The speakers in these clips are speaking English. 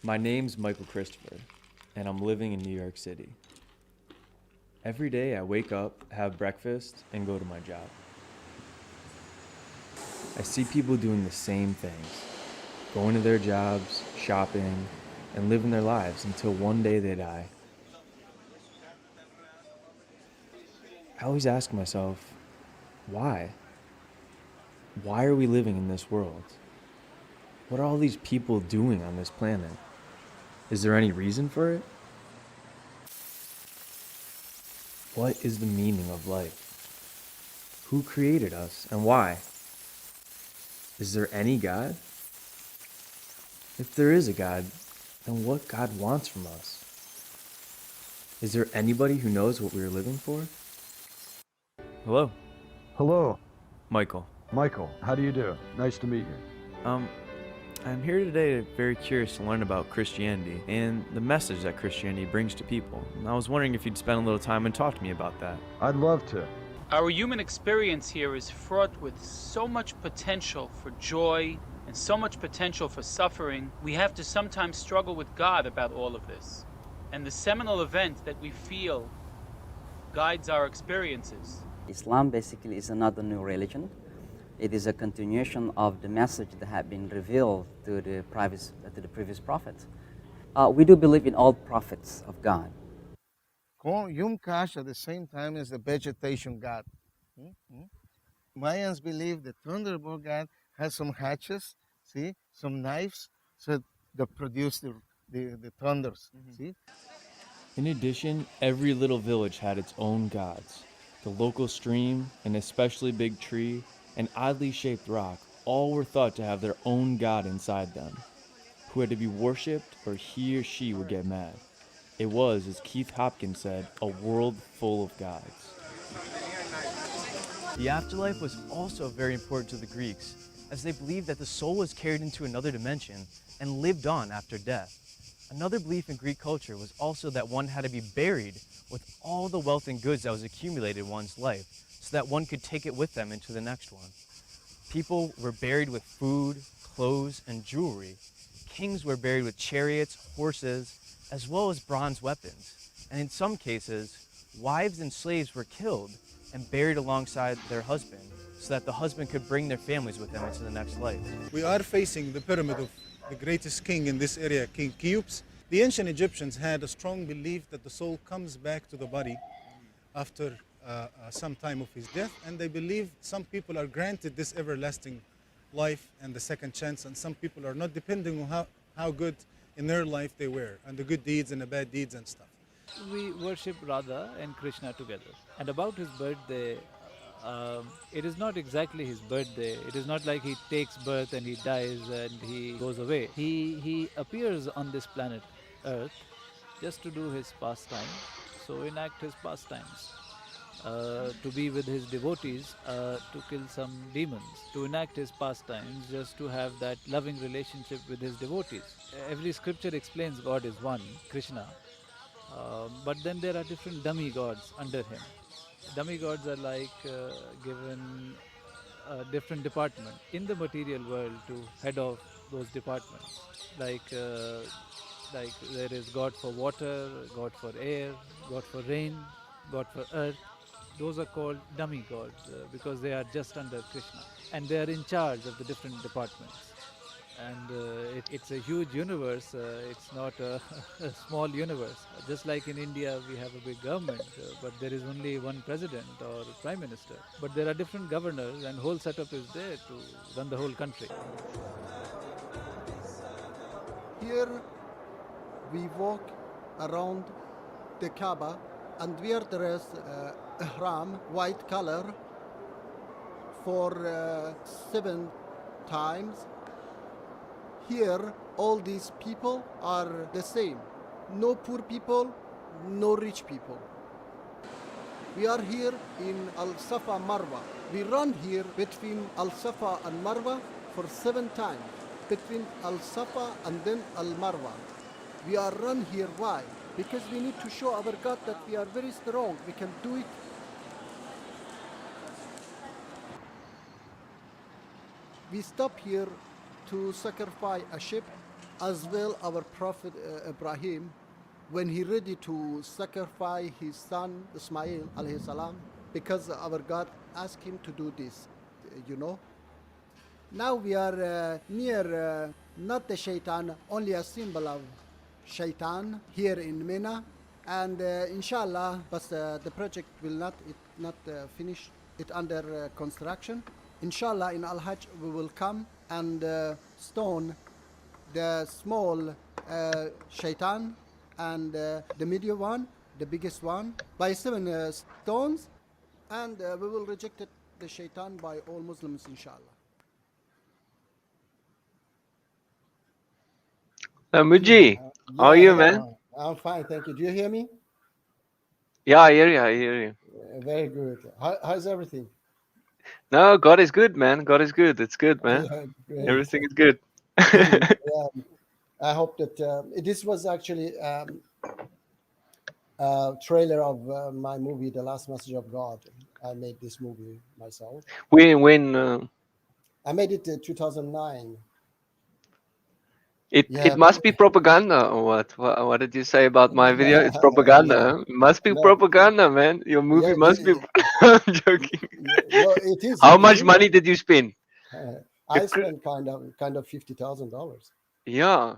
My name's Michael Christopher, and I'm living in New York City. Every day I wake up, have breakfast, and go to my job. I see people doing the same things, going to their jobs, shopping, and living their lives until one day they die. I always ask myself, why? Why are we living in this world? What are all these people doing on this planet? Is there any reason for it? What is the meaning of life? Who created us and why? Is there any God? If there is a God, then what God wants from us? Is there anybody who knows what we are living for? Hello, Hello, Michael. Michael. How do you do? Nice to meet you. I'm here today very curious to learn about Christianity and the message that Christianity brings to people. And I was wondering if you'd spend a little time and talk to me about that. I'd love to. Our human experience here is fraught with so much potential for joy and so much potential for suffering. We have to sometimes struggle with God about all of this. And the seminal event that we feel guides our experiences. Islam basically is another new religion. It is a continuation of the message that had been revealed to the previous prophets. We do believe in all prophets of God. Yom Kash at the same time is the vegetation god. Mayans believe the thunderbolt god has some hatches, see, some knives, so they produce the thunders, see. In addition, every little village had its own gods. The local stream, an especially big tree, an oddly shaped rock, all were thought to have their own god inside them, who had to be worshipped or he or she would get mad. It was, as Keith Hopkins said, a world full of gods. The afterlife was also very important to the Greeks, as they believed that the soul was carried into another dimension and lived on after death. Another belief in Greek culture was also that one had to be buried with all the wealth and goods that was accumulated in one's life, so that one could take it with them into the next one. People were buried with food, clothes, and jewelry. Kings were buried with chariots, horses, as well as bronze weapons. And in some cases, wives and slaves were killed and buried alongside their husband, so that the husband could bring their families with them into the next life. We are facing the pyramid of the greatest king in this area, King Cheops. The ancient Egyptians had a strong belief that the soul comes back to the body after some time of his death, and they believe some people are granted this everlasting life and the second chance, and some people are not, depending on how good in their life they were, and the good deeds and the bad deeds and stuff. We worship Radha and Krishna together. And about his birthday, it is not exactly his birthday. It is not like he takes birth and he dies and he goes away. He appears on this planet Earth just to do his pastime, so enact his pastimes. To be with his devotees, to kill some demons, to enact his pastimes, just to have that loving relationship with his devotees. Every scripture explains God is one, Krishna, but then there are different demigods under him. Demigods are like given a different department in the material world to head off those departments. Like there is God for water, God for air, God for rain, God for earth. Those are called demigods because they are just under Krishna, and they are in charge of the different departments. And it's a huge universe. It's not a small universe. Just like in India, we have a big government, but there is only one president or prime minister. But there are different governors, and whole setup is there to run the whole country. Here we walk around the Kaaba and we are dressed ihram, white color, for 7 times. Here, all these people are the same. No poor people, no rich people. We are here in Al-Safa Marwa. We run here between Al-Safa and Marwa for 7 times. Between Al-Safa and then Al-Marwa. We are run here, why? Because we need to show our God that we are very strong. We can do it. We stop here to sacrifice a sheep as well our Prophet Ibrahim, when he ready to sacrifice his son Ismail alayhi salam, because our God asked him to do this, you know. Now we are near not the shaitan, only a symbol of shaitan here in Mina, and inshallah, but the project will not finish. It under construction. Inshallah, in Al Hajj we will come and stone the small shaitan and the medium one, the biggest one, by 7 stones, and we will reject it, the shaitan by all Muslims, inshallah. Muji, how are you, hello. man? I'm fine, thank you. Do you hear me? Yeah, I hear you. I hear you. Very good. How's everything? No, God is good, man. God is good. It's good, man. Yeah, great. Everything is good. Yeah, I hope that this was actually trailer of my movie, The Last Message of God. I made this movie myself. When I made it in 2009. it Yeah. must be propaganda or what? What did you say about my video? It's propaganda. No, Huh? It must be no. propaganda, man. Your movie Yeah, must be. I'm joking. no, it is. How It much is. money did you spend? I It could- spent kind of $50,000. Yeah,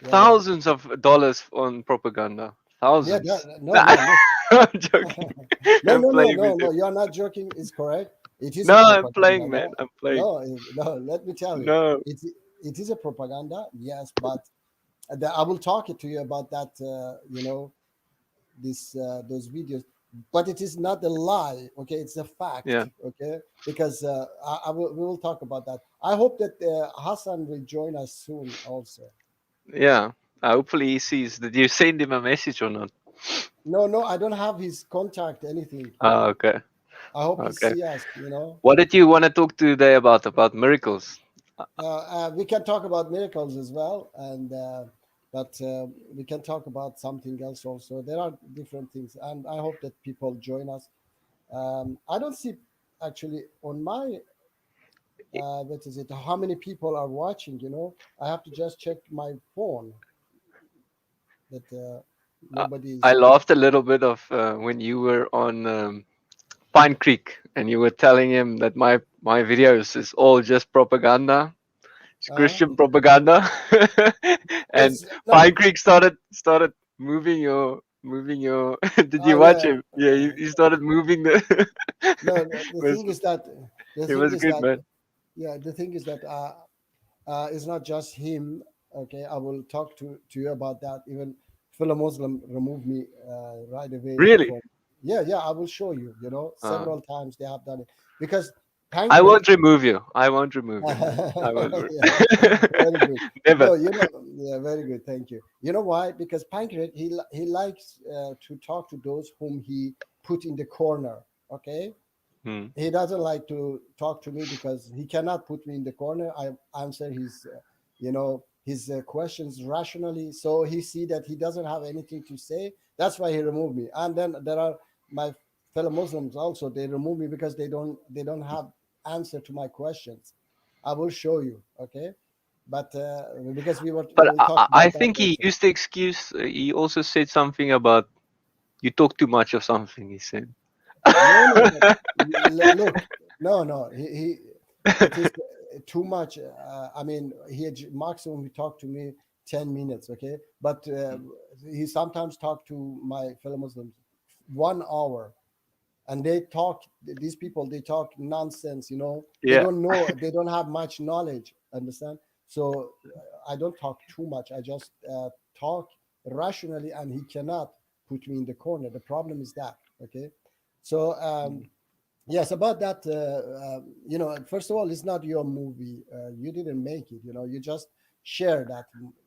Yeah, thousands of dollars on propaganda. yeah. Thousands. No, no, look. I'm joking. No, I'm no, no, playing no, with no. you. You are not joking. It's correct. It is No, a I'm propaganda. playing, man. I'm playing. No. Let me tell you, No. it is a propaganda. Yes, but I will talk it to you about that. Those videos, but it is not a lie. Okay, it's a fact. Yeah. Okay, because we will talk about that. I hope that Hassan will join us soon. Also. Yeah. Hopefully he sees. Did you send him a message or not? No, I don't have his contact. Anything. Oh, okay. I hope he Okay. see us. You know. What did you want to talk today about? About miracles? We can talk about miracles as well, and but we can talk about something else also. There are different things, and I hope that people join us. I don't see actually on my what is it? How many people are watching? You know, I have to just check my phone that nobody I is. laughed a little bit of when you were on Pine Creek and you were telling him that my videos is all just propaganda. It's Christian propaganda. And It's no, Pine Creek started moving your did you watch yeah. him? Yeah, he started moving the No, the was thing is that the it thing was is good, that man. yeah, the thing is that it's not just him. Okay, I will talk to you about that. Even fellow Muslim removed me right away Really? from. Yeah, I will show you. You know, several times they have done it because I Pancrase. won't remove you. I won't remove you, man. I won't. Very good. Never. No, yeah, very good. Thank you. You know why? Because Pancrase, he likes to talk to those whom he put in the corner. Okay. Hmm. He doesn't like to talk to me because he cannot put me in the corner. I answer his his questions rationally, so he see that he doesn't have anything to say. That's why he removed me. And then there are my fellow Muslims also, they remove me because they don't have answer to my questions. I will show you. Okay, but because we But will talk about I that think he also. used the excuse. He also said something about you talk too much or something. He said. No, look, no. It is too much. I mean, maximum he talked to me 10 minutes, okay? But he sometimes talked to my fellow Muslims 1 hour, and these people, they talk nonsense, you know? They Yeah. don't know, they don't have much knowledge, understand? So I don't talk too much. I just talk rationally, and he cannot put me in the corner. The problem is that, okay? So, yes, about that, first of all, it's not your movie. You didn't make it, you just share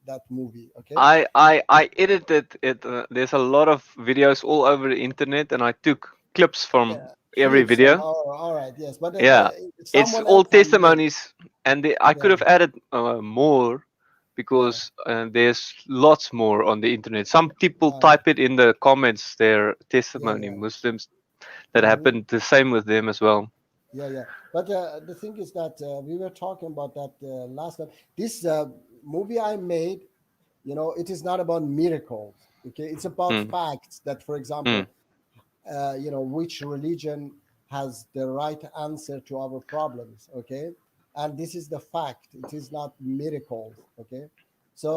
that movie, okay? I edited it. There's a lot of videos all over the internet, and I took clips from every Clips and video. all right, yes, but Yeah, it's someone all else have made. testimonies, and I could have added more because there's lots more on the internet. Some people type it in the comments, their testimony, Muslims that happened the same with them as well. Yeah. But the thing is that we were talking about that last time. This movie I made, it is not about miracles. Okay, it's about Mm. facts. That, for example, Mm. which religion has the right answer to our problems. Okay, and this is the fact. It is not miracles. Okay, so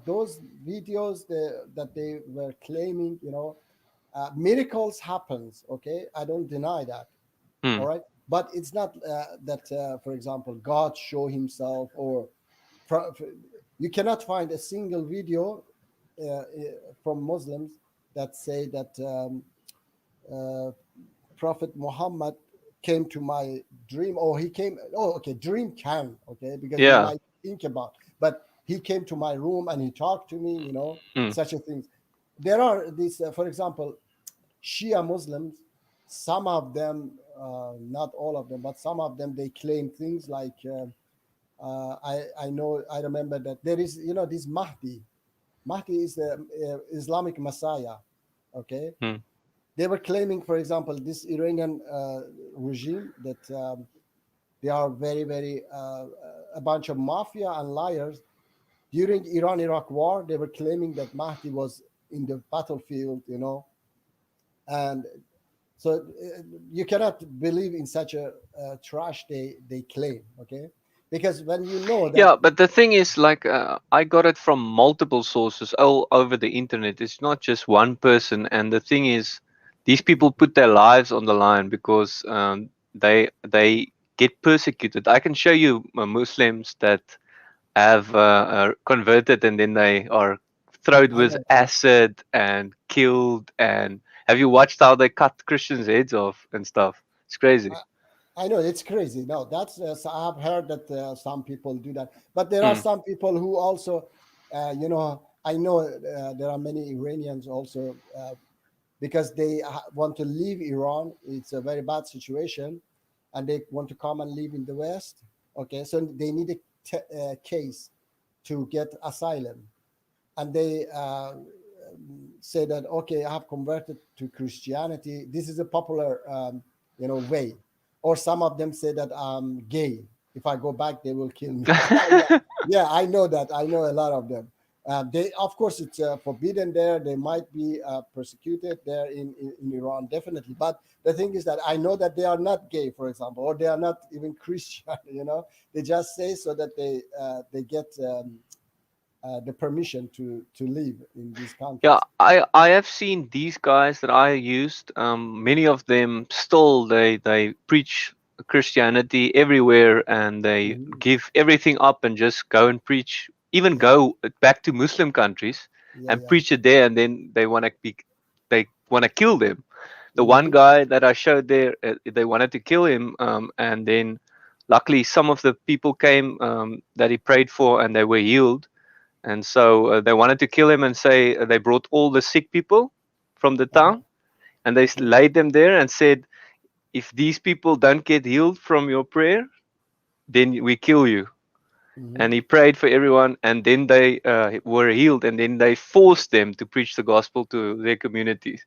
those videos that they were claiming, miracles happens. Okay, I don't deny that. All Mm. right, but it's not that, for example, God show himself, or pro- you cannot find a single video from Muslims that say that uh, Prophet Muhammad came to my dream, or he came. Oh, okay, dream can, okay, because you Yeah. might think about, but he came to my room and he talked to me, Mm. such a things. There are these, for example, Shia Muslims. Some of them, not all of them, but some of them, they claim things like, I remember that there is, this Mahdi. Mahdi is the Islamic Messiah. Okay, Mm. they were claiming, for example, this Iranian regime, that they are very, very a bunch of mafia and liars. During Iran-Iraq war, they were claiming that Mahdi was in the battlefield, and so you cannot believe in such a trash they claim. Okay, because when you know that. Yeah, but the thing is, like, I got it from multiple sources all over the internet. It's not just one person. And the thing is, these people put their lives on the line because they get persecuted. I can show you Muslims that have converted and then they are thrown I with know. acid and killed. And have you watched how they cut Christians' heads off and stuff? It's crazy. I know it's crazy. No, that's so I've heard that some people do that, but there are Mm. some people who also, I know there are many Iranians also, because they want to leave Iran. It's a very bad situation, and they want to come and live in the West. Okay, so they need a case to get asylum, and they say that, okay, I have converted to Christianity. This is a popular way. Or some of them say that I'm gay. If I go back, they will kill me. Yeah, yeah, I know that. I know a lot of them. They, of course, it's forbidden there. They might be persecuted there in Iran, definitely. But the thing is that I know that they are not gay, for example, or they are not even Christian. They just say so that they get the permission to live in these Yeah, countries. I have seen these guys that I used. Many of them still they preach Christianity everywhere, and they Mhm. give everything up and just go and preach. Even Yeah, go back to Muslim countries yeah, and yeah. preach it there, and then they want to kill them. The one Hmm. guy that I showed there, they wanted to kill him, and then luckily some of the people came that he prayed for, and they were healed. And so they wanted to kill him and say they brought all the sick people from the Uh-huh. town and they Okay. laid them there and said, if these people don't get healed from your prayer, then we kill you. Hmm. And he prayed for everyone, and then they were healed, and then they forced them to preach the gospel to their communities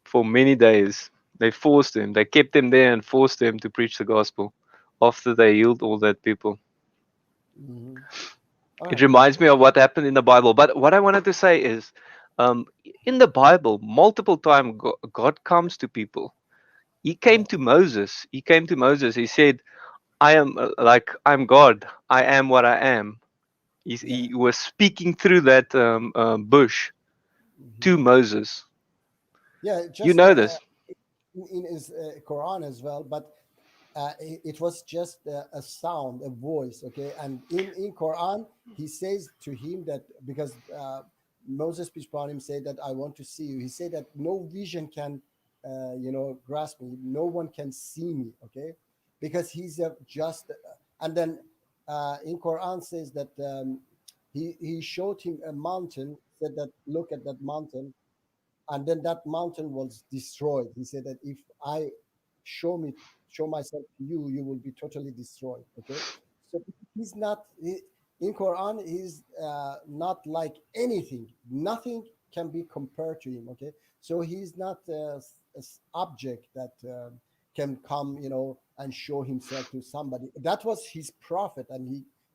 for many days. They forced them, they kept them there and forced them to preach the gospel after they healed all that people. Hmm. All It right. reminds me of what happened in the Bible. But what I wanted to say is, um, in the Bible, multiple times God comes to people. He came Yeah. to Moses. He came to Moses. He said, "I am I'm God. I am what I am." Yeah. He was speaking through that bush Hmm. to Moses. Yeah. You Just know this. in his Quran as well, but it was just a sound, a voice. Okay, and in Quran he says to him that, because Moses, peace upon him, said that I want to see you. He said that no vision can grasp me, no one can see me. Okay, because he's just and then in Quran says that he showed him a mountain, said that look at that mountain, and then that mountain was destroyed. He said that if I show me show myself to you, you will be totally destroyed. Okay, so he's not in Quran. He's not like anything. Nothing can be compared to him. Okay, so he's not a object that can come, and show himself to somebody. That was his prophet, and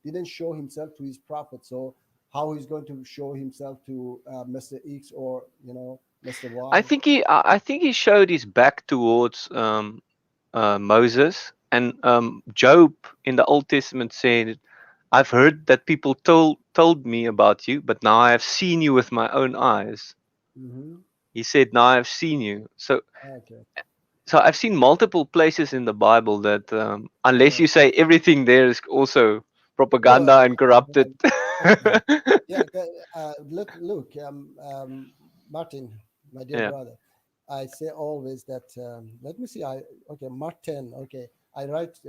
he didn't show himself to his prophet. So how he's going to show himself to Mr. X or Mr. Y? I think he showed his back towards Moses, and Job in the Old Testament said, "I've heard that people told me about you, but now I have seen you with my own eyes." Mm-hmm. He said, "Now I have seen you." Okay. So I've seen multiple places in the Bible that unless Yeah. you say everything there is also No, propaganda and corrupted. yeah. Look, Martin, my dear Yeah. brother. I say always that. Let me see. Martin. Okay, I write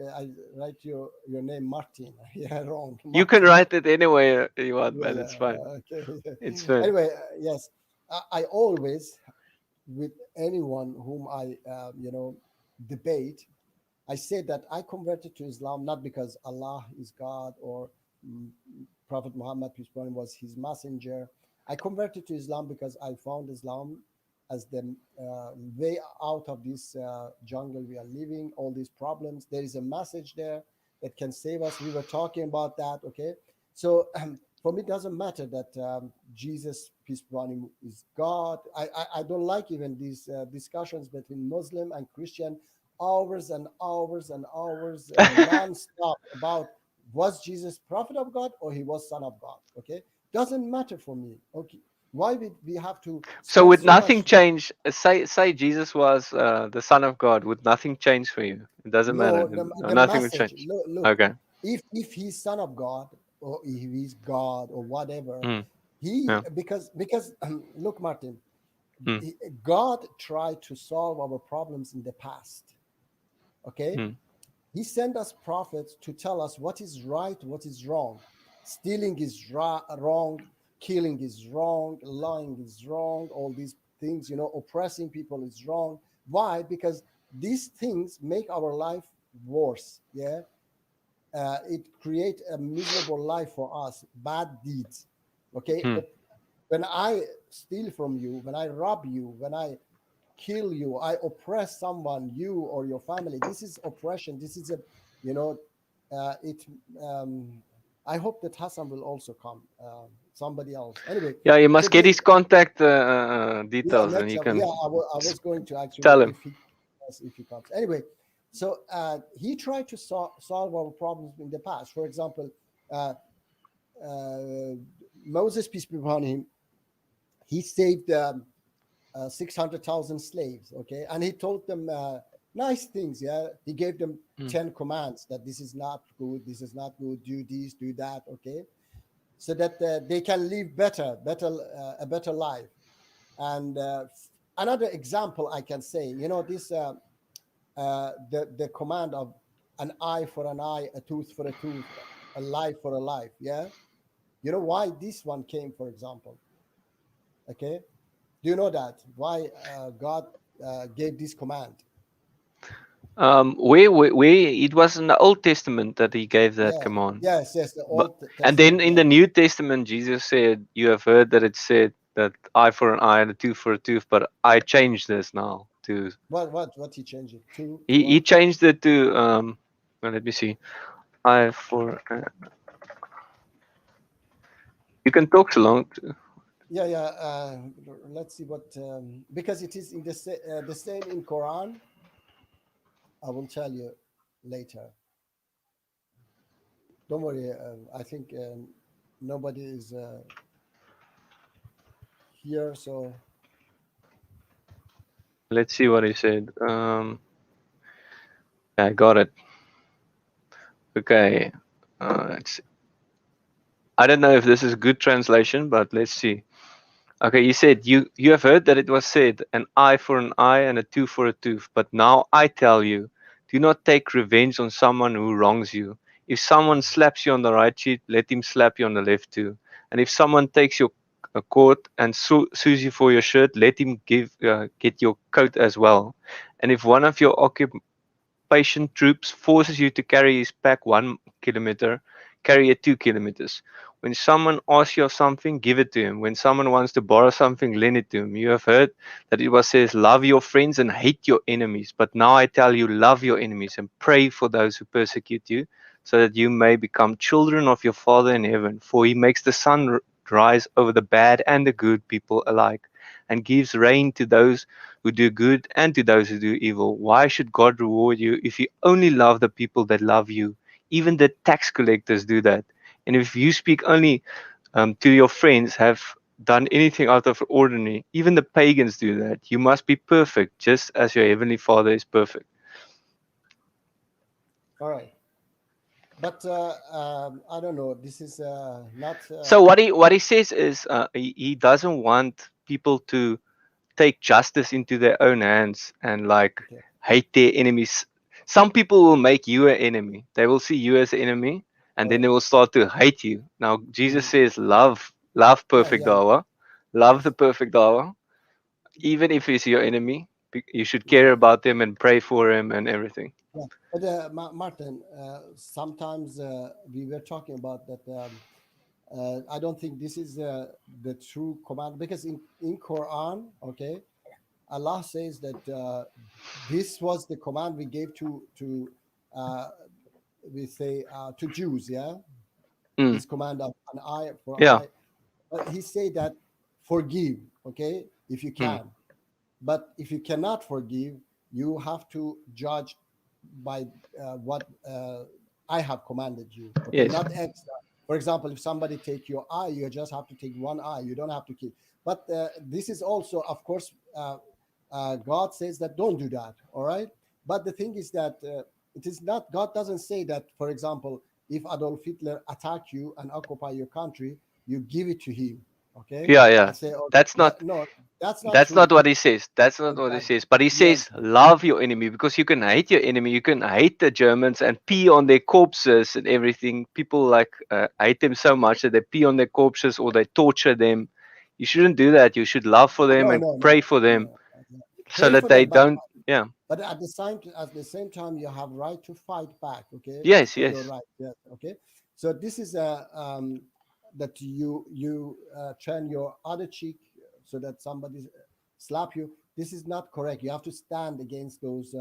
your name Martin. Yeah, wrong. You can Martin. write it anyway you want, Yeah, man. It's fine. okay. It's fine. Anyway, yes, I always, with anyone whom I debate, I say that I converted to Islam not because Allah is God or mm, Prophet Muhammad peace be upon him was his messenger. I converted to Islam because I found Islam as the way out of this jungle we are living, all these problems. There is a message there that can save us. We were talking about that, okay? So for me, it doesn't matter that Jesus, peace be upon him, is God. I don't like even these discussions between Muslim and Christian, hours and hours and hours non-stop about was Jesus prophet of God or he was son of God, okay? Doesn't matter for me, okay? Why we have to So spend would so nothing much? change? Say Jesus was the Son of God. Would nothing change for you? It doesn't matter. No, the Nothing would message. change. Look, Okay. if he's son of God or if he's God or whatever, Mm. he Yeah. because look, Martin, Mm. God tried to solve our problems in the past. Okay, Mm. he sent us prophets to tell us what is right, what is wrong. Stealing is wrong, killing is wrong, lying is wrong, all these things, oppressing people is wrong. Why? Because these things make our life worse. Yeah, it creates a miserable life for us, bad deeds. Okay, Mm. when I steal from you, when I rob you, when I kill you, I oppress someone, you or your family, this is oppression. This is it I hope that Hassan will also come, somebody else anyway. Yeah, you So must get his contact details, and next you time, can I was going to actually, tell him. if he comes anyway. So he tried to solve our problems in the past. For example, Moses, peace be upon him, he saved 600,000 slaves, okay? And he told them nice things, yeah? He gave them 10 commands that this is not good, do this, do that, okay? So that they can live a better life. And another example I can say, this the command of an eye for an eye, a tooth for a tooth, a life for a life, yeah? You know why this one came, for example, okay? Do you know that why God gave this command? Where it was in the Old Testament that he gave that Yeah. command. Yes. The But Old and then Testament. in Yeah. the New Testament, Jesus said, "You have heard that it said that eye for an eye and a tooth for a tooth, but I changed this now to." What he changed it to He what? changed it to well, let me see, eye for. You can talk so long. Yeah. Let's see what because it is in the same in Quran. I will tell you later. Don't worry. I think nobody is here, so Let's see what he said. I got it. Okay. I don't know if this is good translation, but let's see. Okay, he said, you have heard that it was said, an eye for an eye and a tooth for a tooth. But now I tell you, do not take revenge on someone who wrongs you. If someone slaps you on the right cheek, let him slap you on the left too. And if someone takes your coat and sues you for your shirt, let him get your coat as well. And if one of your occupation troops forces you to carry his pack 1 kilometer, carry it 2 kilometers. When someone asks you of something, give it to him. When someone wants to borrow something, lend it to him. You have heard that it was says, love your friends and hate your enemies. But now I tell you, love your enemies and pray for those who persecute you, so that you may become children of your Father in heaven. For he makes the sun rise over the bad and the good people alike, and gives rain to those who do good and to those who do evil. Why should God reward you if you only love the people that love you? Even the tax collectors do that. And if you speak only to your friends, have done anything out of ordinary, even the pagans do that. You must be perfect, just as your heavenly Father is perfect. All right. But I don't know. This is not. So what he says is he doesn't want people to take justice into their own hands and like Okay. hate their enemies. Some people will make you an enemy. They will see you as an enemy, and then Right. they will start to hate you. Now Jesus Mhm. says, love Yeah. perfect Yeah. dawah, love the Yes. perfect dawah, even if he's your enemy. You should Yeah. care about him and pray for him and everything. Yeah. But Martin, sometimes we were talking about that. I don't think this is the true command because in Quran, okay, Allah says that this was the command we gave to uh, we say to Jews, yeah, Mm, this command of an eye for yeah. eye. But he said that forgive, okay, if you Mm, can. But if you cannot forgive, you have to judge by what I have commanded you, okay, yes. not extra. For example, if somebody take your eye, you just have to take one eye. You don't have to keep. But this is also, of course, God says that don't do that. All right. But the thing is that it is not. God doesn't say that. For example, if Adolf Hitler attack you and occupy your country, you give it to him. Okay, Yeah, yeah. and say, oh, That's that, not no, that's not That's true. not what he says. That's not what he Exactly. says. But he Yes. says, love your enemy, because you can hate your enemy. You can hate the Germans and pee on their corpses and everything. People like hate them so much that they pee on their corpses or they torture them. You shouldn't do that. You should love for them No, and no, no, pray for them no. so Pray that for they them, don't. Yeah. but at the same time, you have right to fight back. Okay, Yes, for your yes. right. Yes. Okay. So this is a that you turn your other cheek so that somebody slap you. This is not correct. You have to stand against those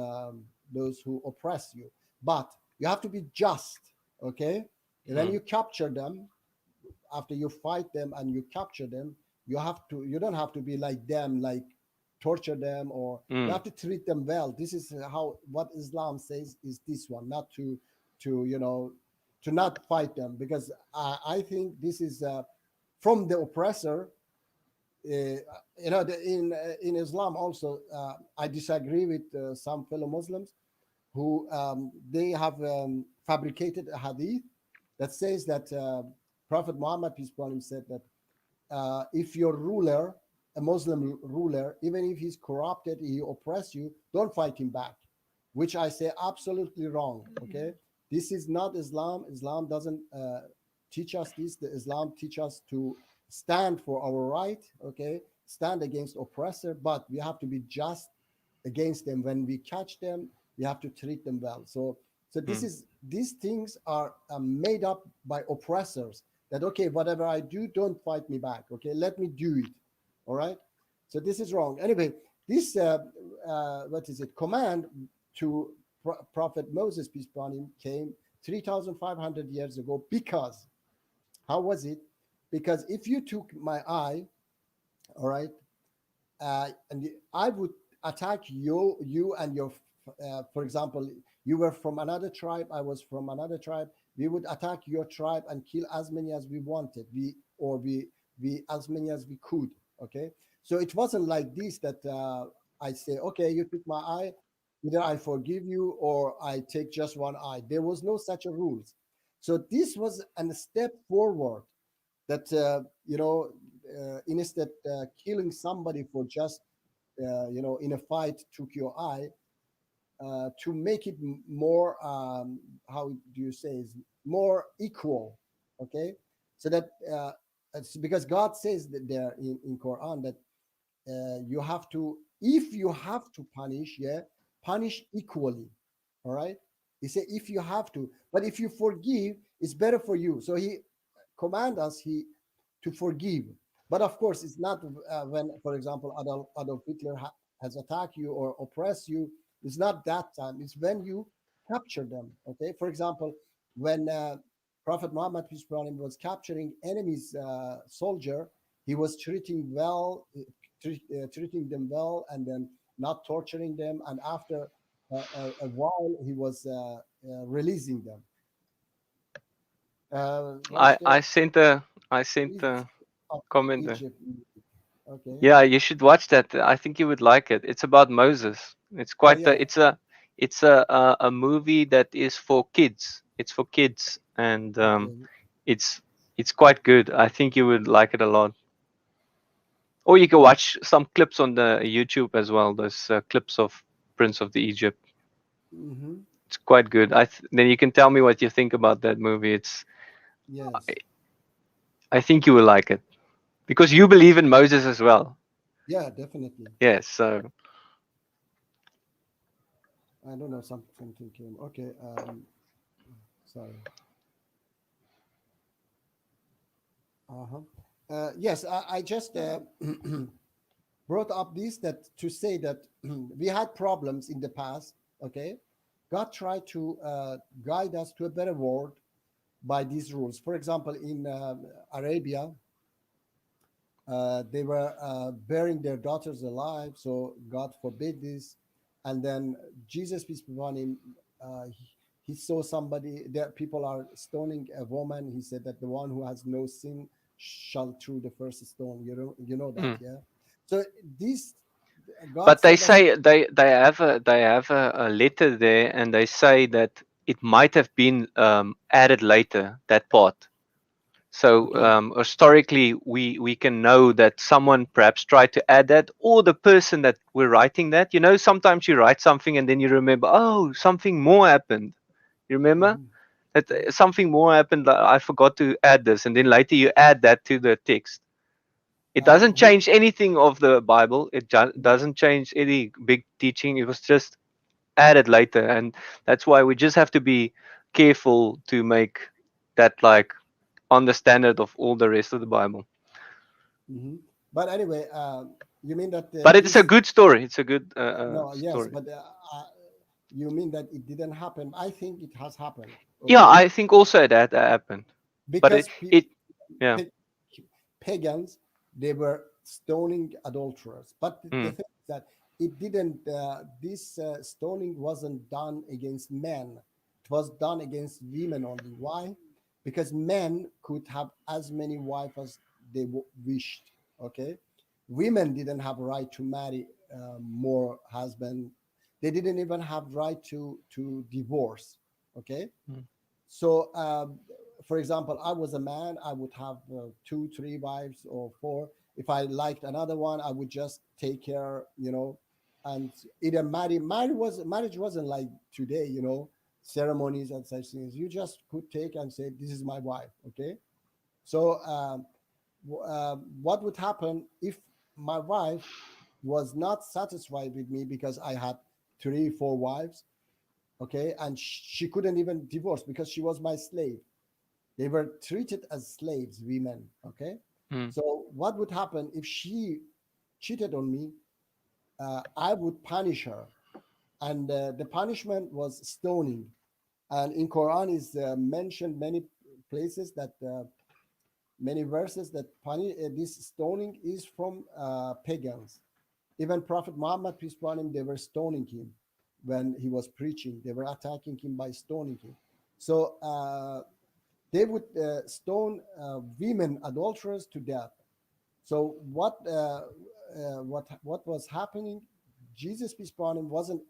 who oppress you, but you have to be just. Okay. And when Mm, you capture them, after you fight them and you capture them, you don't have to be like them, like torture them, or you mm, have to treat them well. This is how what Islam says is this one, not to to not fight them, because I think this is from the oppressor. In Islam also, I disagree with some fellow Muslims who they have fabricated a hadith that says that Prophet Muhammad, peace be upon him, said that if your ruler, a Muslim ruler, even if he's corrupted, he oppress you, don't fight him back, which I say absolutely wrong. Okay, this is not Islam. Islam doesn't teach us this. The Islam teach us to stand for our right. Okay, stand against oppressor, but we have to be just against them. When we catch them, we have to treat them well. So mm, these things are made up by oppressors, that okay, whatever I do, don't fight me back. Okay, let me do it. All right. So this is wrong. Anyway, this what is it? Command to Prophet Moses, peace be upon him, came 3,500 years ago. Because how was it? Because if you took my eye, all right, and I would attack you and your, for example, you were from another tribe, I was from another tribe. We would attack your tribe and kill as many as we wanted, we as many as we could. Okay, so it wasn't like this that I say, okay, you took my eye, either I forgive you or I take just one eye. There was no such a rules. So this was a step forward, that instead killing somebody for just in a fight took your eye, to make it more, how do you say, is more equal. Okay, so that it's because God says that there in Quran that you have to, if you have to punish, yeah, punish equally. All right, he said if you have to, but if you forgive, it's better for you. So he command us he to forgive. But of course, it's not when, for example, Adolf Hitler has attacked you or oppressed you. It's not that time. It's when you capture them. Okay. For example, when Prophet Muhammad peace be upon him was capturing enemy's soldier, he was treating them well, and then not torturing them. And after a while, he was releasing them. What's the I sent a of comment there. Egypt? Okay. Yeah, you should watch that. I think you would like it. It's about Moses. It's Oh quite yeah. it's a movie that is for kids. It's for kids, and Okay. it's quite good. I think you would like it a lot. Or you can watch some clips on the YouTube as well. There's clips of Prince of the Egypt. Mm-hmm. It's quite good. Then you can tell me what you think about that movie. Yes. I think you will like it because you believe in Moses as well. Yeah, definitely. Yes. So I don't know, something came. Okay. Sorry. Yes, I just brought up this that to say that we had problems in the past. Okay, God tried to guide us to a better world by these rules. For example, in Arabia, they were burying their daughters alive, so God forbid this. And then Jesus, peace be upon him, he saw somebody there. People are stoning a woman. He said that the one who has no sin shall throw the first stone. You know that, yeah. So this, God but they said that, say they have a letter there, and they say that it might have been added later, that part. So okay. historically, we can know that someone perhaps tried to add that, or the person that were writing that. You know, sometimes you write something and then you remember, oh, something more happened. You remember Mhm. that something more happened. I forgot to add this, and then later you add that to the text. It doesn't We, change anything of the Bible. It doesn't change any big teaching. It was just added later, and that's why we just have to be careful to make that like on the standard of all the rest of the Bible. mhm. But anyway, you mean that But it's a this? good story. It's a good No, yes, story. but you mean that it didn't happen? I think it has happened. Yeah, Okay, I think also that happened. But because yeah. pa- pagans, they were stoning adulterers. But the Mm, thing is that it didn't. This stoning wasn't done against men. It was done against women only. Why? Because men could have as many wives as they wished. Okay, women didn't have right to marry more husband. They didn't even have right to divorce. Okay, mm, so for example, I was a man, I would have two, three wives or four. If I liked another one, I would just take care, and either marriage wasn't like today, ceremonies and such things. You just could take and say, this is my wife. Okay, so what would happen if my wife was not satisfied with me because I had three, four wives? Okay, and she couldn't even divorce because she was my slave. They were treated as slaves, women. Okay, mm, so what would happen if she cheated on me? I would punish her, and the punishment was stoning. And in Quran is mentioned many places that many verses that this stoning is from pagans. Even Prophet Muhammad, peace be upon him, they were stoning him when he was preaching. They were attacking him by stoning him. So they would stone women adulterers to death. So what was happening? Jesus, peace be upon him, wasn't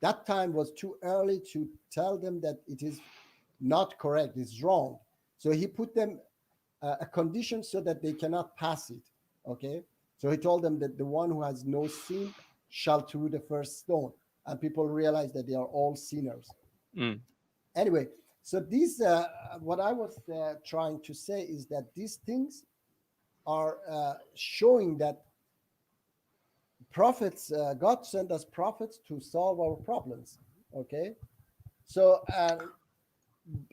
that time was too early to tell them that it is not correct, it's wrong. So he put them a condition so that they cannot pass it. Okay, so he told them that the one who has no sin shall throw the first stone, and people realize that they are all sinners. mm. Anyway, so these what I was trying to say is that these things are showing that prophets, God sent us prophets to solve our problems. Okay, so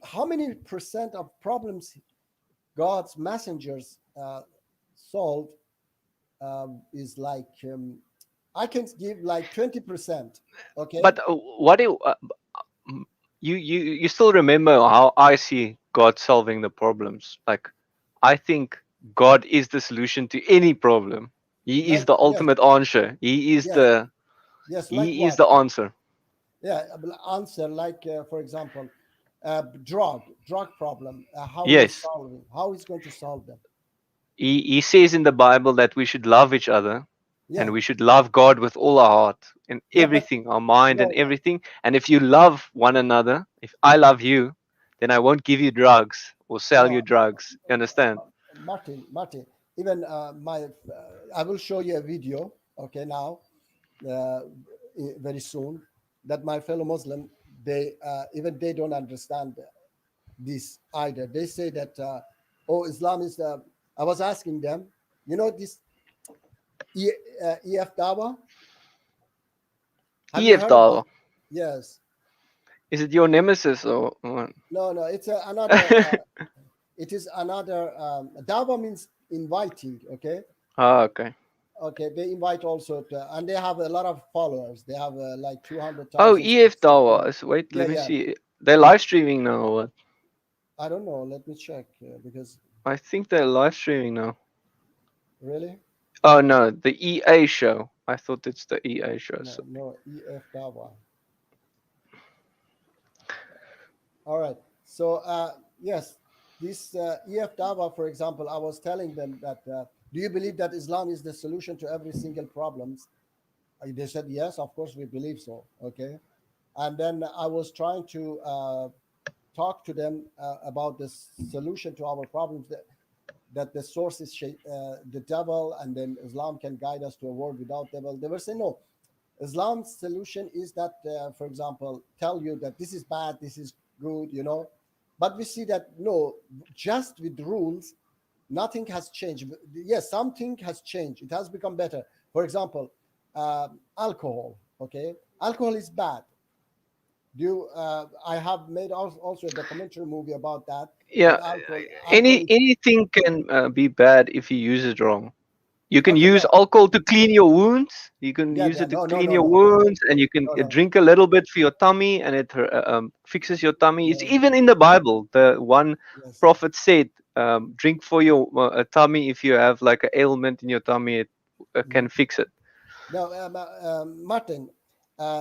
how many percent of problems God's messengers solved is like I can give like 20%. Okay. But what do you still remember how I see God solving the problems. Like, I think God is the solution to any problem. He is Like the yes, ultimate answer. yes, yes. Like He is what? the answer. Yeah, answer like for example, drug problem. How he's Yes. solving? How he's going to solve them? He says in the Bible that we should love each other and Yeah, we should love God with all our heart and yeah, but everything, our mind and no, everything. And if you love one another, if I love you, then I won't give you drugs or sell you no, drugs. You understand? Martin. Even I will show you a video. Okay, now uh, very soon that my fellow Muslim they even they don't understand this either. They say that oh, Islam is. I was asking them, you know this EF Dawa. Have you EF heard about? Dawah. Yes. Is it your nemesis or what? No, no. It's another. It is another. Dawa means inviting. Okay. Ah, okay. Okay. They invite also, and they have a lot of followers. They have like Oh, 200,000 EF Dawah. Wait, Yeah, let me yeah. see. They're live streaming now or what? I don't know. Let me check because I think they're live streaming now. really, Oh no, the EA show. I thought it's the EA show. no, So. no. EF Dawa. All right. So yes, this EF Dawa, for example, I was telling them that do you believe that Islam is the solution to every single problems? They said yes, of course we believe so. Okay, and then I was trying to talk to them about the solution to our problems that the source is the devil, and then Islam can guide us to a world without devil. They were saying no. Islam's solution is that, for example, tell you that this is bad, this is good, you know. But we see that no, just with rules, nothing has changed. Yes, something has changed. It has become better. For example, alcohol. Okay, alcohol is bad. I have made also a documentary movie about that. Yeah, Alcohol is anything can be bad if you use it wrong. You can okay. use No, alcohol to clean your wounds. You can yeah, use yeah, it to no, no, clean no, your no, wounds, and you can no, no, drink a little bit for your tummy, and it fixes your tummy. It's no, even in the Bible. The one yes. prophet said, "Drink for your tummy if you have like an ailment in your tummy. It can fix it." No, Martin,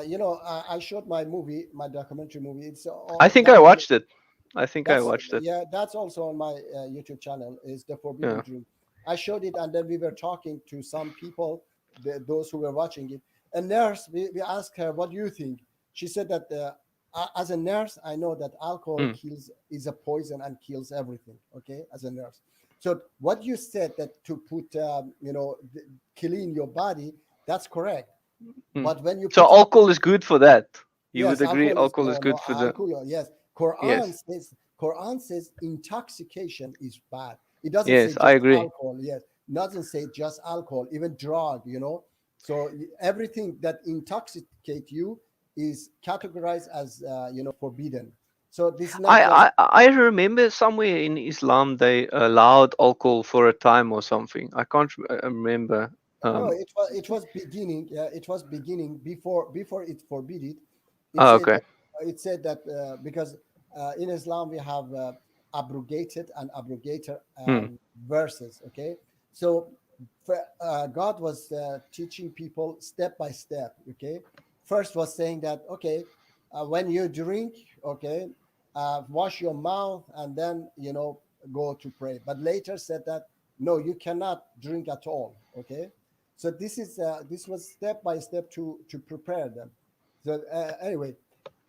you know, I showed my movie, my documentary movie. It's I think I that watched it. I think I that's watched it. yeah, that's also on my YouTube channel. Is the Forbidden Yeah. Drink. I showed it, and then we were talking to some people, those who were watching it. A nurse, we asked her, "What do you think?" She said that as a nurse, I know that alcohol Mm. is a poison and kills everything. Okay, as a nurse. So what you said that to put, you know, clean your body, that's correct. Mm. But when you So put in, alcohol is good for that. You would yes, agree, alcohol is alcohol is no, no, good for the. alcohol. Yes, Yes. Quran says intoxication is bad. It doesn't say Yes, I just agree. alcohol. Yes, doesn't say just alcohol, even drug. You know, so everything that intoxicate you is categorized as you know, forbidden. So this is not just I remember somewhere in Islam they allowed alcohol for a time or something. I can't remember. no. Um, It was beginning. It was beginning before it forbid it. It oh, said okay. that because in Islam we have abrogated and abrogator Hmm. verses. Okay, so God was teaching people step by step. Okay, first was saying that okay, when you drink, okay, wash your mouth and then you know go to pray. But later said that no, you cannot drink at all. Okay, so this was step by step to prepare them. So anyway,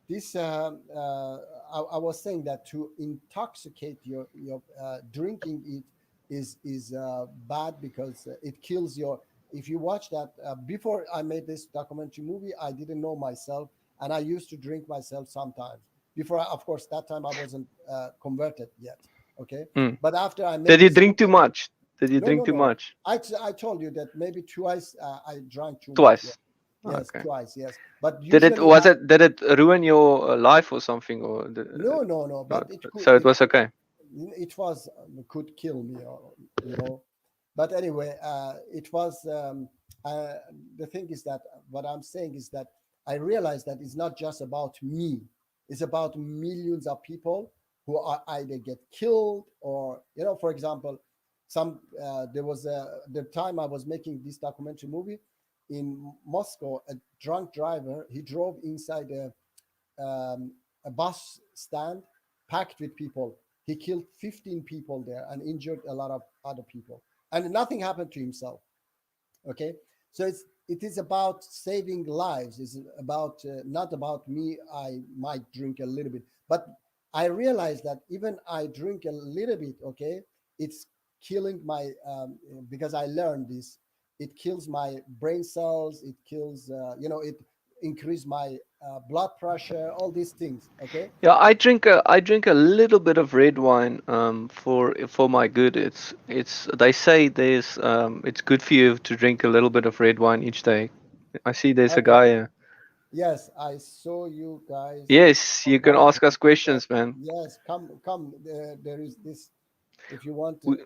this I was saying that to intoxicate your drinking it is bad because it kills your. If you watch that before I made this documentary movie, I didn't know myself, and I used to drink myself sometimes. Before, of course, that time I wasn't converted yet. Okay, Hmm. but after I made Did you this drink too movie, much? Did you no, drink no, too no. much? I told you that maybe twice I drank too much. Yeah. Twice. Yes, Okay. twice. Yes, but Did it usually was it did it ruin your life or something or no, no, no. uh, But it could. so it was okay. It was could kill me, or, you know. But anyway, it was. The thing is that what I'm saying is that I realized that it's not just about me. It's about millions of people who are either get killed or, for example, there was the time I was making this documentary movie in Moscow. A drunk driver, he drove inside a bus stand packed with people. He killed 15 people there and injured a lot of other people, and nothing happened to himself. Okay, so it is about saving lives. It's about not about me. I might drink a little bit, but I realize that even I drink a little bit, okay, it's killing my because I learned this. It kills my brain cells. It kills it increase my blood pressure. All these things. Okay. Yeah, I drink a little bit of red wine for my good. It's they say it's good for you to drink a little bit of red wine each day. I see there's a Okay. guy here. Yes, I saw you guys. Yes, you can ask us questions, man. Yes, come. There is this. If you want to.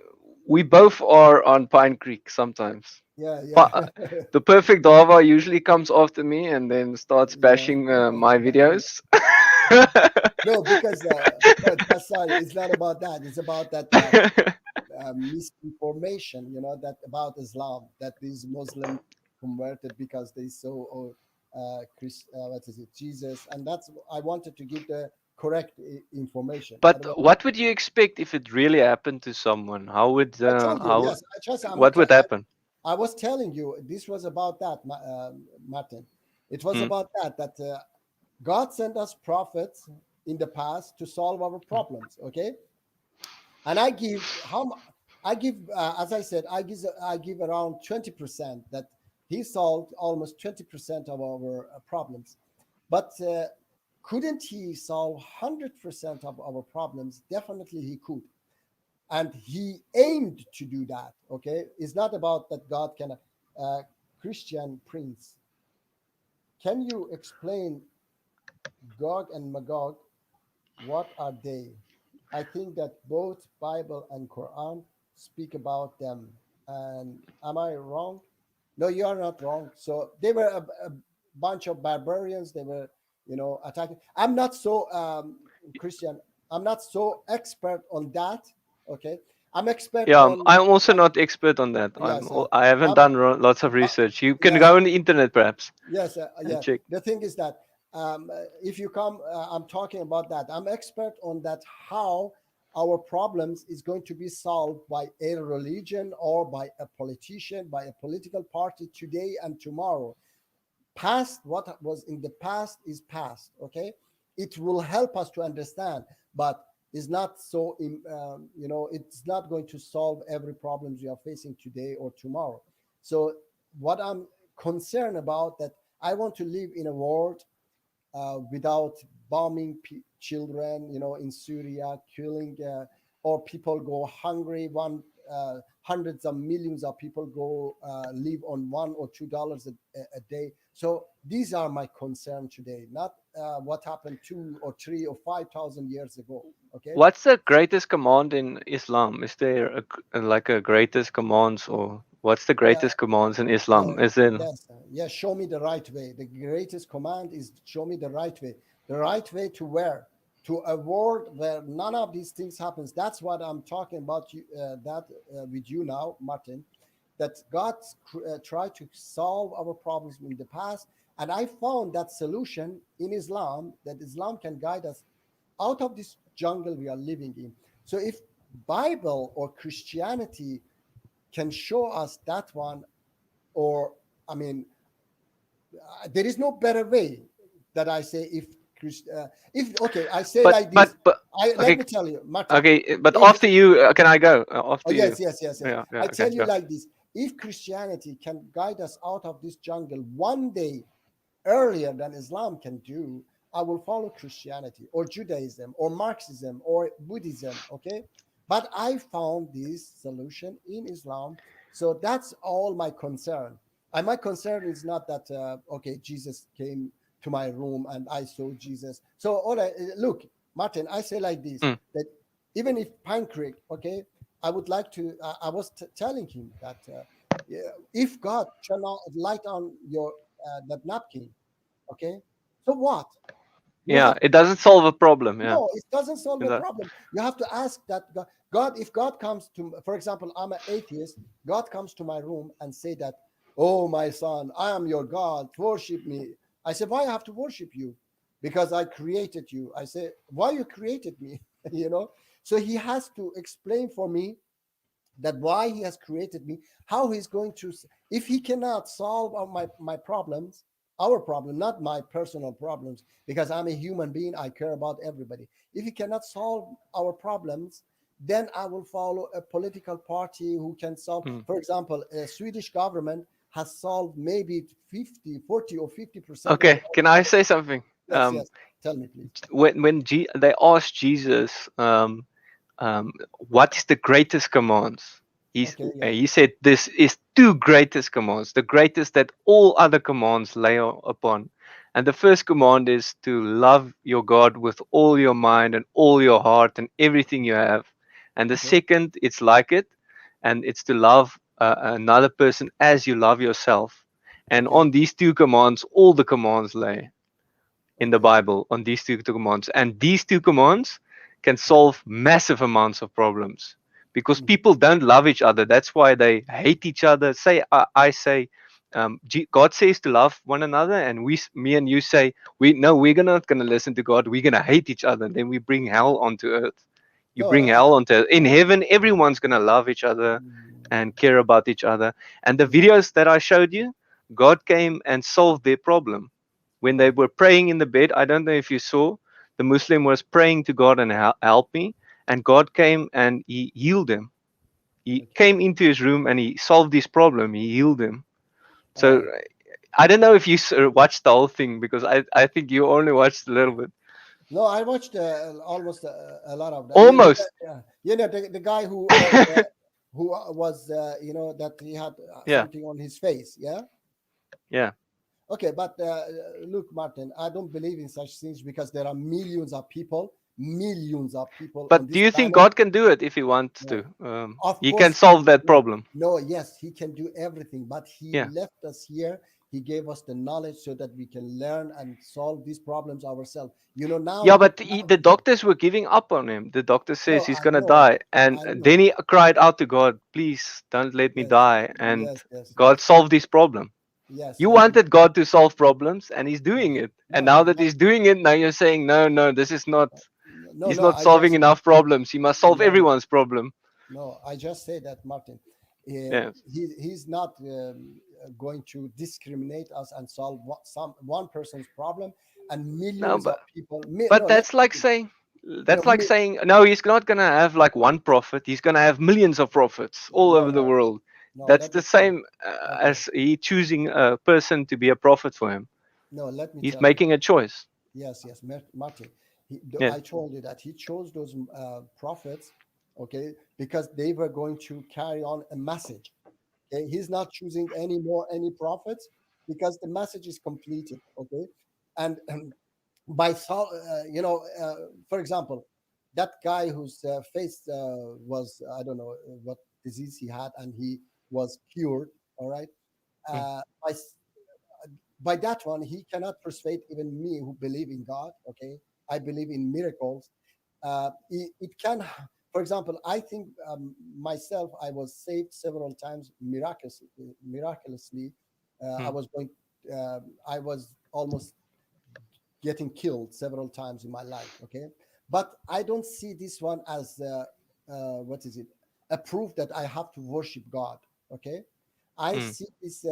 We both are on Pine Creek sometimes. Yeah. The perfect Dava usually comes after me and then starts bashing my videos. No, because that's sorry, it's not about that. It's about that misinformation, that about Islam, that these Muslims converted because they saw what is it, Jesus, and that's I wanted to give the correct information. But what would you expect if it really happened to someone? How would I told you, yes. what would happen? I was telling you this was about that, Martin. It was about that God sent us prophets in the past to solve our problems. Okay, and I give as I said, I give around 20% that He solved almost 20% of our problems, but couldn't He solve 100% of our problems? Definitely He could, and He aimed to do that. Okay, it's not about that God can. Christian Prince, can you explain Gog and Magog? What are they? I think that both Bible and Quran speak about them. And am I wrong? No, you are not wrong. So they were a bunch of barbarians. They were, attacking. I'm not so Christian. I'm not so expert on that. Okay, I'm expert. Yeah, on, I'm also not expert on that. Yes, I haven't done lots of research. You can yes. go on the internet perhaps. Yes, yeah. Check. The thing is that if you come, I'm talking about that. I'm expert on that, how our problems is going to be solved by a religion or by a politician, by a political party today and tomorrow. Past, what was in the past is past, okay? It will help us to understand, but it's not so, it's not going to solve every problem we are facing today or tomorrow. So what I'm concerned about, that I want to live in a world without bombing children, in Syria, killing, or people go hungry. Hundreds of millions of people go live on $1 or $2 a day. So these are my concern today, not what happened 2 or 3 or 5,000 years ago. Okay. What's the greatest command in Islam? Is there like a greatest commands, or what's the greatest commands in Islam? Yes, show me the right way. The greatest command is show me the right way. The right way to where? To a world where none of these things happens. That's what I'm talking about with you now, Martin, that God tried to solve our problems in the past. And I found that solution in Islam, that Islam can guide us out of this jungle we are living in. So if Bible or Christianity can show us that one, or there is no better way that I say I say like this. Let me tell you, Martin. Okay, but after you, can I go? After you. Yes. Yeah, I tell you like this: if Christianity can guide us out of this jungle one day earlier than Islam can do, I will follow Christianity or Judaism or Marxism or Buddhism. Okay, but I found this solution in Islam, so that's all my concern. And my concern is not that Jesus came to my room and I saw Jesus. So all right, look, Martin, I say like this, that even if Pine Creek, okay, I would like to. I was telling him that if God turn on light on your that napkin, okay, so what? You Yeah, have it doesn't solve a problem. Yeah. no, it doesn't solve Is a that- problem. You have to ask that God, if God comes to, for example, I'm an atheist, God comes to my room and say that, oh, my son, I am your God, worship me. I say, why I have to worship you? Because I created you. I say, why you created me? You know? So he has to explain for me that why he has created me, how he's going to, if he cannot solve all my problems, our problem, not my personal problems, because I'm a human being, I care about everybody. If he cannot solve our problems, then I will follow a political party who can solve. Hmm. For example, a Swedish government has solved maybe 50, 40 or 50% of Okay, can I say something? yes, yes. Tell me, please. When they asked Jesus, what is the greatest commands? Okay, yeah. He said, this is two greatest commands, the greatest that all other commands lay upon. And the first command is to love your God with all your mind and all your heart and everything you have. And the Okay. second, it's like it, and it's to love another person as you love yourself. And Okay. on these two commands, all the commands lay in the Okay. Bible, on these two commands. And these two commands can solve massive amounts of problems because Mhm. people don't love each other. That's why they hate each other. I say, God says to love one another, and me and you say, we're not gonna listen to God. We're gonna hate each other. Then we bring hell onto earth. You No, bring hell onto earth. In heaven, everyone's gonna love each other and care about each other. And the videos that I showed you, God came and solved their problem when they were praying in the bed. I don't know if you saw, the Muslim was praying to God and help me, and God came and he healed him. He came into his room and he solved this problem. He healed him. So I don't know if you watched the whole thing, because I think you only watched a little bit. no, I watched almost a lot of that. Almost. The guy who was that he had Yeah. something on his face. Yeah. Yeah. Okay, but look, Martin, I don't believe in such things because there are millions of people on But this do you think planet. God can do it if he wants Yeah. to? Of He course, can solve that no, problem. no, yes, he can do everything, but he Yeah. left us here. He gave us the knowledge so that we can learn and solve these problems ourselves. Now. Yeah, but the doctors were giving up on him. The doctor says No, he's I gonna know, die, and I know. then he cried out to God, "Please don't let me Yes, die." And yes. God solved this problem. Yes, You yes. wanted God to solve problems, and He's doing it. And No, now that He's doing it, now you're saying, "No, this is not. no, He's no. not solving enough problems. He must solve No, everyone's problem." no. I just say that, Martin. Yes. He's not going to discriminate us and solve one person's problem and No, millions of but people. but No, let that's me like finish. saying No, that's like saying no. He's not gonna have like one prophet. He's gonna have millions of prophets all no, over the world. no. That's Let the me finish. same Okay. as he choosing a person to be a prophet for him. No, let me He's tell you. making a choice. Yes, Martin. Yeah. I told you that he chose those prophets, okay, because they were going to carry on a message. Okay, he's not choosing any prophets because the message is completed. Okay, and for example, that guy whose face was, I don't know what disease he had, and he was cured. All right, Mm. by that one, he cannot persuade even me who believe in God. Okay, I believe in miracles. It can, for example, I think myself, I was saved several times miraculously. I Mm. was going, I was almost getting killed several times in my life. Okay, but I don't see this one as what is it? A proof that I have to worship God. Okay, I Mm. see this.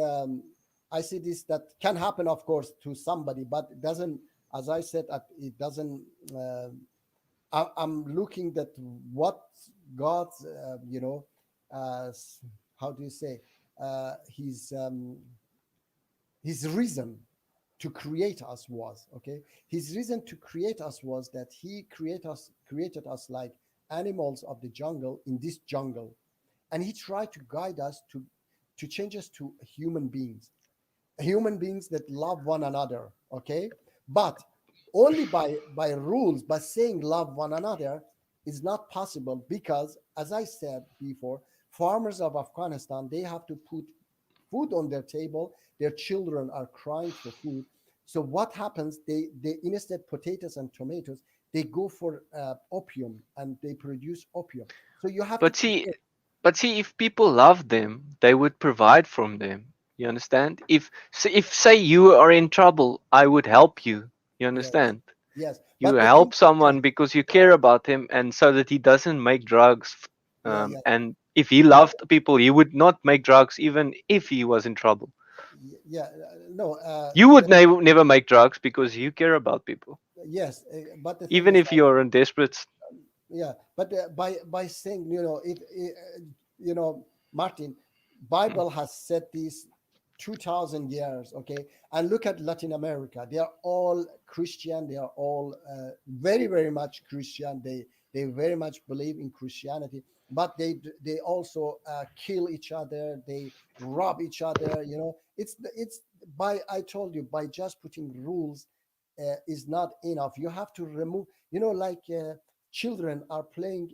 I see this that can happen, of course, to somebody, but it doesn't. As I said, it doesn't. I'm looking at what God's, how do you say, his reason to create us was, okay. His reason to create us was that he created us like animals of the jungle in this jungle, and he tried to guide us to change us to human beings that love one another, okay. But only by rules, by saying love one another, is not possible, because as I said before, farmers of Afghanistan, they have to put food on their table. Their children are crying for food. So what happens? They instead potatoes and tomatoes, they go for opium and they produce opium. So you have But to see, prepare. but see, if people love them, they would provide from them. You understand? If say you are in trouble, I would help you. You Yes, understand? yes. You But the thing, help someone because you care about him, and so that he doesn't make drugs. yeah, yeah, And if he loved people, he would not make drugs even if he was in trouble. yeah. No, You would never make drugs because you care about people, yes. But the thing even is if that, you're in desperate. yeah. But by saying, Martin, Bible has said this 2000 years, okay? And look at Latin America. They are all Christian. They are all very, very much Christian. They very much believe in Christianity, but they also kill each other. They rob each other. It's by, I told you, by just putting rules is not enough. You have to remove, like children are playing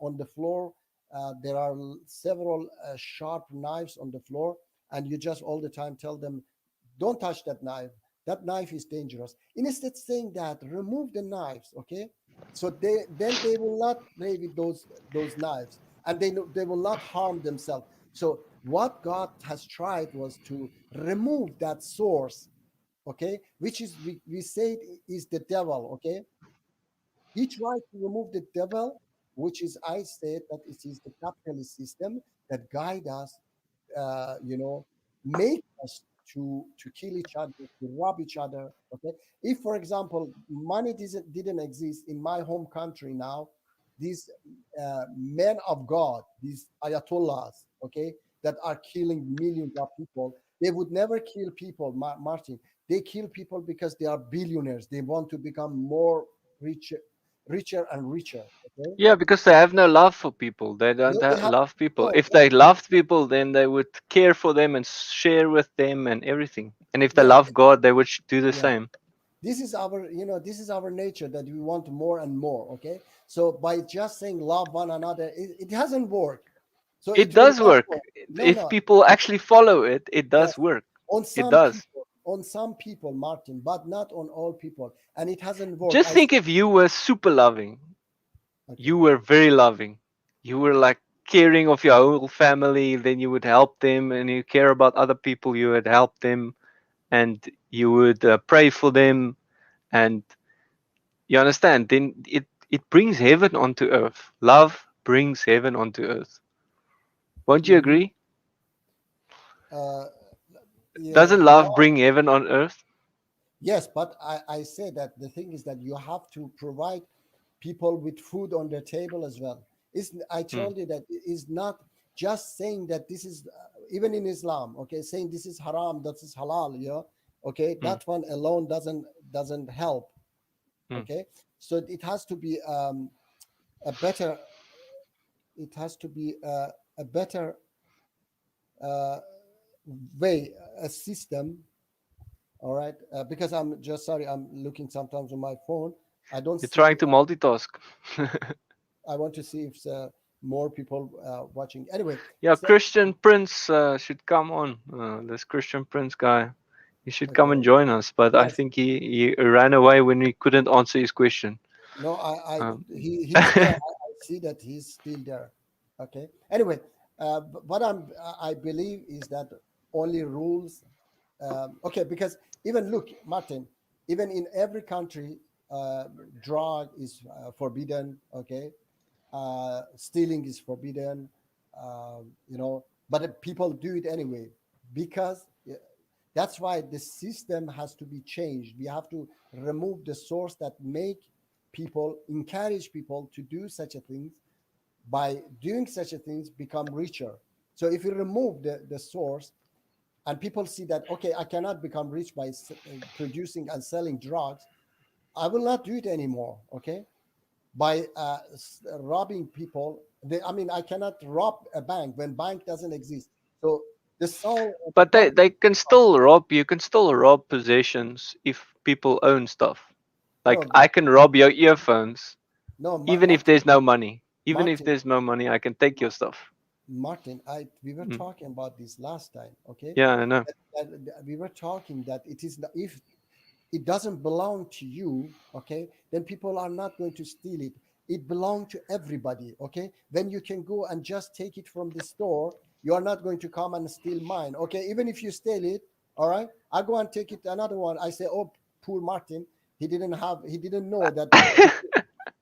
on the floor. There are several sharp knives on the floor, and you just all the time tell them, don't touch that knife. That knife is dangerous. Instead saying that, remove the knives, okay? So they will not play with those knives, and they will not harm themselves. So what God has tried was to remove that source, okay, which is we say is the devil, okay. He tried to remove the devil, which is, I said that it is the capitalist system that guide us, make us to kill each other, to rob each other. Okay, if for example money didn't exist in my home country now, these men of God, these ayatollahs, okay, that are killing millions of people, they would never kill people, Martin. They kill people because they are billionaires. They want to become more richer and richer. Okay, Yeah, because they have no love for people. They don't they have love people. no, If they loved people, then they would care for them and share with them and everything. And if they yeah, love God, they would do the yeah. same. This is our nature, that we want more and more. Okay, so by just saying love one another, it hasn't worked. So It it will does not work. work. No, If no. people actually follow it, it Yes, does work. on It some does. people, Martin, but not on all people, and it hasn't worked. Just think if you were super loving, Okay. you were very loving, you were like caring of your whole family, then you would help them, and you care about other people, you would help them, and you would pray for them, and you understand, then it brings heaven onto earth. Love brings heaven onto earth. Won't you Mhm. agree? Uh, yeah, Doesn't love bring heaven on earth? yes, but I say that the thing is that you have to provide people with food on their table as well. I Hmm. told you that it is not just saying that this is, even in Islam, okay, saying this is haram, that is halal, okay, Hmm. that one alone doesn't help, Hmm. okay. So it has to be a better, it has to be a better uh, way, a system. All right, because I'm just sorry, I'm looking sometimes on my phone. I don't You're see. trying to multitask. I want to see if more people watching. Anyway, Yeah, so Christian Prince should come on. This Christian Prince guy, he should come okay, and join us. But I yes, think he ran away when we couldn't answer his question. no, Um, he's there. I see that he's still there. Okay. Anyway, what I believe is that only rules. Okay, because even look, Martin, even in every country, uh, drug is forbidden. Okay, stealing is forbidden, but people do it anyway because that's why the system has to be changed. We have to remove the source that make people, encourage people to do such a things. By doing such a things, become richer. So if you remove the source, and people see that, okay, I cannot become rich by producing and selling drugs, I will not do it anymore. Okay, by robbing people. I mean, I cannot rob a bank when bank doesn't exist. So the soul of but what? they can still rob. You can still rob possessions if people own stuff. Like No, I can rob your earphones no, even if Martin, there's no money. Even if Martin, there's no money, I can take your stuff. Martin, we were Mm. talking about this last time, okay? Yeah, I know. We were talking that it is if it doesn't belong to you, okay, then people are not going to steal it. It belongs to everybody, okay? Then you can go and just take it from the store. You are not going to come and steal mine, okay? Even if you steal it, all right, I go and take it another one. I say, oh, poor Martin, he didn't know that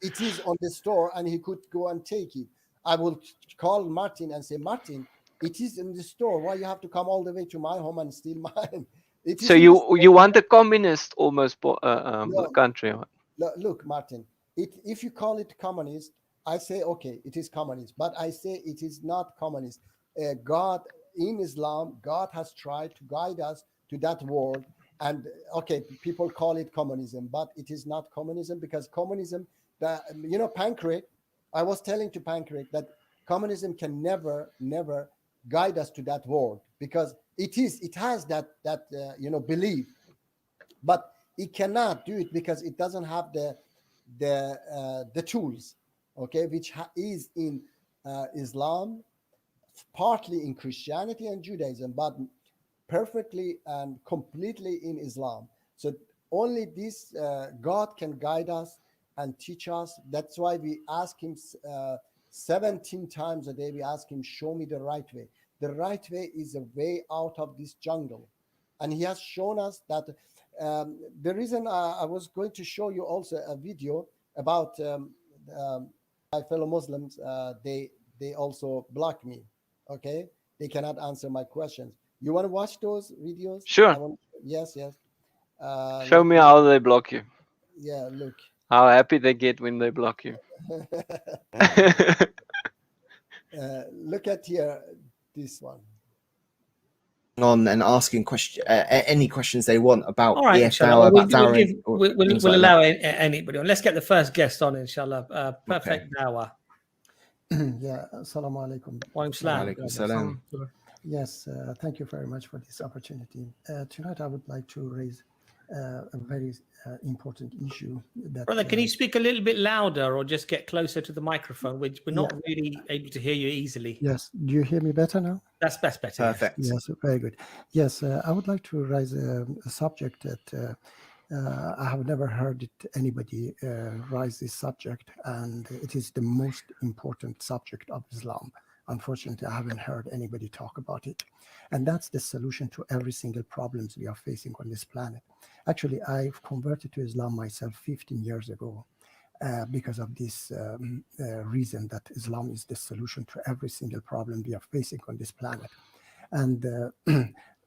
it is on the store and he could go and take it. I will call Martin and say, Martin, it is in the store. Why you have to come all the way to my home and steal mine? It So is in the store. you want a communist almost No, country? look, Martin, if you call it communist, I say, okay, it is communist. But I say it is not communist. God, in Islam, God has tried to guide us to that world. And okay, people call it communism, but it is not communism, because communism, Pancrate, I was telling to Pancrate that communism can never guide us to that world, because it has that belief, but it cannot do it because it doesn't have the tools, okay, which is in Islam, partly in Christianity and Judaism, but perfectly and completely in Islam. So only this God can guide us and teach us. That's why we ask him 17 times a day. We ask him, show me the right way. The right way is a way out of this jungle. And he has shown us that. The reason I was going to show you also a video about my fellow Muslims, they also block me, okay? They cannot answer my questions. You want to watch those videos? Sure. Yes. Show me how they block you. Yeah, look. How happy they get when they block you. Look at here, this one. On and asking any questions they want about all right, EFL, about Darren. We'll allow anybody on. Let's get the first guest on, inshallah. Perfect dawah. Yeah, assalamu alaikum. Wa alaikum salam. Yes, thank you very much for this opportunity. Tonight I would like to raise a very important issue. Brother, can you speak a little bit louder or just get closer to the microphone? We're not really able to hear you easily. Yes, do you hear me better now? That's better. Perfect. Yes, very good. Yes, I would like to raise a subject that I have never heard anybody raise this subject, and it is the most important subject of Islam. Unfortunately, I haven't heard anybody talk about it. And that's the solution to every single problems we are facing on this planet. Actually, I've converted to Islam myself 15 years ago because of this reason that Islam is the solution to every single problem we are facing on this planet. And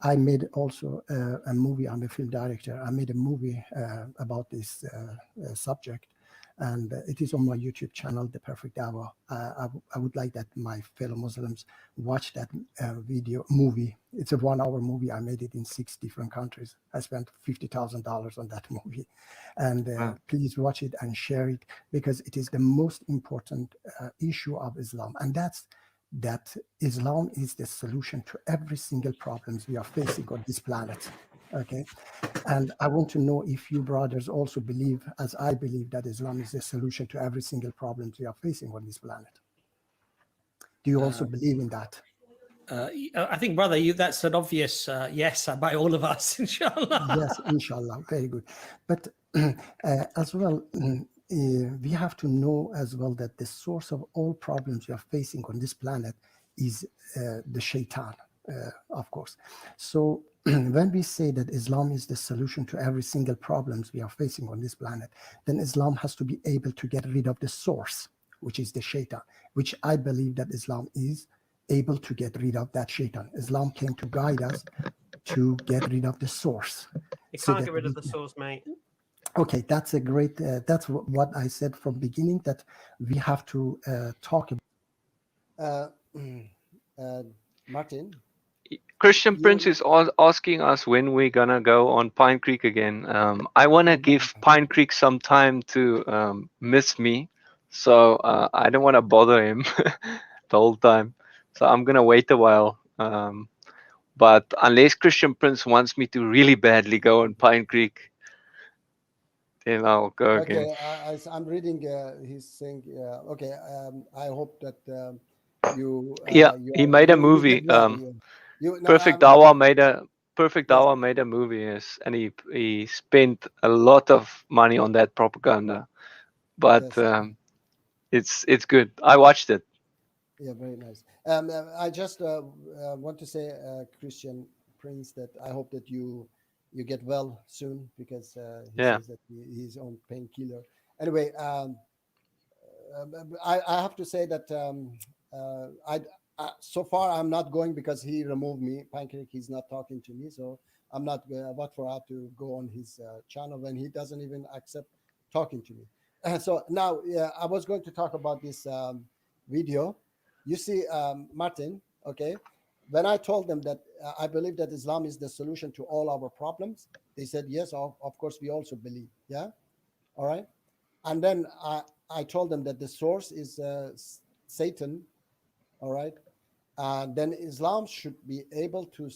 I made also a movie. I'm a film director. I made a movie about this subject. And it is on my YouTube channel, The Perfect Dawah. I would like that my fellow Muslims watch that movie. It's a 1-hour movie. I made it in 6 different countries. I spent $50,000 on that movie. And please watch it and share it, because it is the most important issue of Islam. And that's that Islam is the solution to every single problems we are facing on this planet. Okay, and I want to know if you brothers also believe, as I believe, that Islam is the solution to every single problem we are facing on this planet. Do you also believe in that? I think, brother, that's an obvious yes by all of us, inshallah. Yes, inshallah. Very good. But as well, we have to know as well that the source of all problems we are facing on this planet is the shaitan, of course. So when we say that Islam is the solution to every single problems we are facing on this planet, then Islam has to be able to get rid of the source, which is the shaitan, which I believe that Islam is able to get rid of that shaitan. Islam came to guide us to get rid of the source. You can't get rid of the source, mate. Okay, that's a great, that's what I said from beginning, that we have to talk about. Martin? Christian Prince is asking us when we're gonna go on Pine Creek again. I want to give Pine Creek some time to miss me, so I don't want to bother him the whole time. So I'm gonna wait a while. But unless Christian Prince wants me to really badly go on Pine Creek, then I'll go again. Okay, I'm reading. He's saying, okay. I hope that You Yeah, you he are, made a you movie. did well. You no, Perfect Dawa made a movie, yes, and he spent a lot of money on that propaganda, but yes. it's good. I watched it. Yeah, very nice. I just want to say, Christian Prince, that I hope that you get well soon, because he Yeah. says that he's on painkiller. Anyway, I have to say that so far I'm not going, because he removed me. Pancake, he's not talking to me, so I'm not. What for? I have to go on his channel when he doesn't even accept talking to me. So now, I was going to talk about this video. You see, Martin, okay, when I told them that I believe that Islam is the solution to all our problems, they said, yes, of course, we also believe. Yeah. All right. And then I told them that the source is Satan. All right. And then Islam should be able to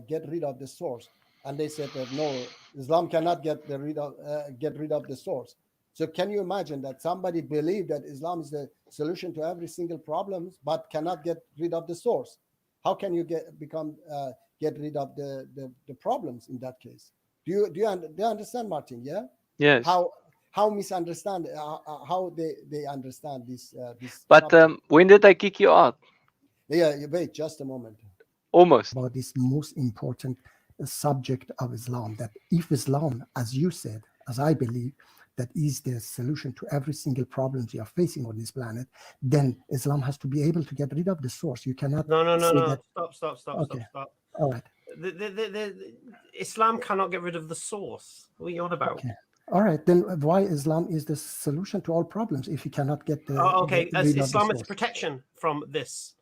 get rid of the source. And they said that no, Islam cannot get rid of the source. So can you imagine that somebody believed that Islam is the solution to every single problem, but cannot get rid of the source? How can you get rid of the problems in that case? Do you understand, Martin? Yeah. Yes. How misunderstand how they understand this But when did I kick you out? Yeah, wait just a moment. Almost. About this most important subject of Islam, that if Islam, as you said, as I believe, that is the solution to every single problem we are facing on this planet, then Islam has to be able to get rid of the source. You cannot No. say that. Stop. All right. Islam cannot get rid of the source. What are you on about? Okay. All right, then why Islam is the solution to all problems if you cannot get the As rid of Islam the is source? protection from this.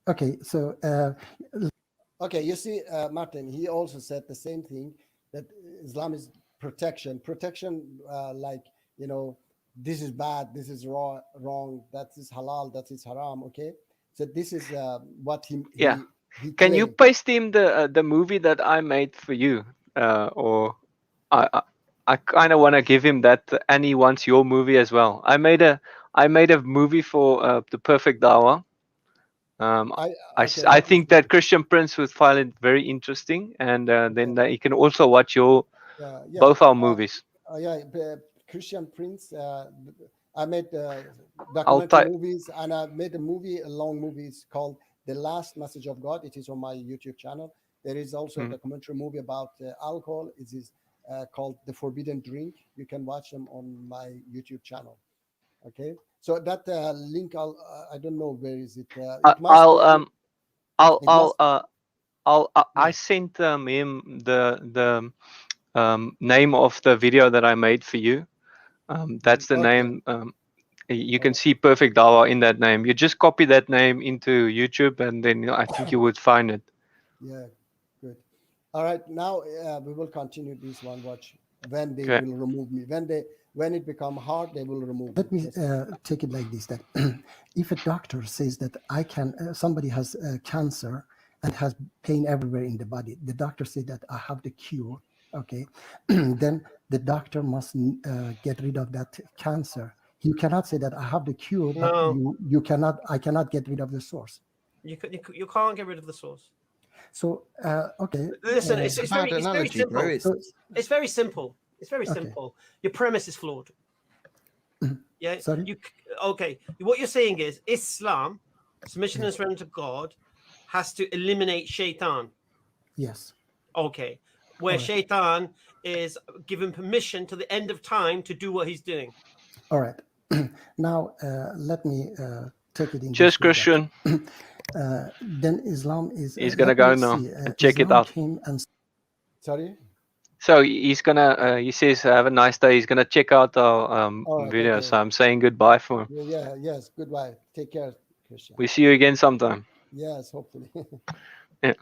Okay, so okay, you see, Martin, he also said the same thing, that Islam is protection, like, this is bad, this is wrong, that is halal, that is haram. Okay, so this is what he Can you claimed. paste him the movie that I made for you, or I kind of want to give him that, and he wants your movie as well. I made a movie for the Perfect Dawa. I think that Christian Prince would find it very interesting, and then he can also watch both our movies. Christian Prince. I made I'll documentary movies, and I made a long movie. It's called The Last Message of God. It is on my YouTube channel. There is also a documentary movie about alcohol. It is called The Forbidden Drink. You can watch them on my YouTube channel. Okay, so that link, I don't know where is it. I sent him the name of the video that I made for you. That's the name. You can see Perfect Dawa in that name. You just copy that name into YouTube, and then I think you would find it. Yeah, good. All right, now we will continue this one. Watch when they will remove me. When it become hard, they will remove. Let me take it like this: that if a doctor says that somebody has cancer and has pain everywhere in the body, the doctor says that I have the cure. Okay, then the doctor must get rid of that cancer. You cannot say that I have the cure, but you cannot. I cannot get rid of the source. You can't get rid of the source. So okay. Listen, it's very simple. Bro. It's very simple. It's very simple. Your premise is flawed. Yeah. Sorry? Okay. What you're saying is Islam, submission and surrender to God, has to eliminate shaitan. Yes. Okay. Where shaitan is given permission to the end of time to do what he's doing. All right. Now let me take it in. Just Christian. Then Islam is. He's gonna go now. Check Islam it out. Sorry. So he's gonna. He says, "Have a nice day." He's gonna check out our video. Okay. So I'm saying goodbye for him. Yeah. Yes. Goodbye. Take care, Christian. We see you again sometime. Yes, hopefully. Yeah.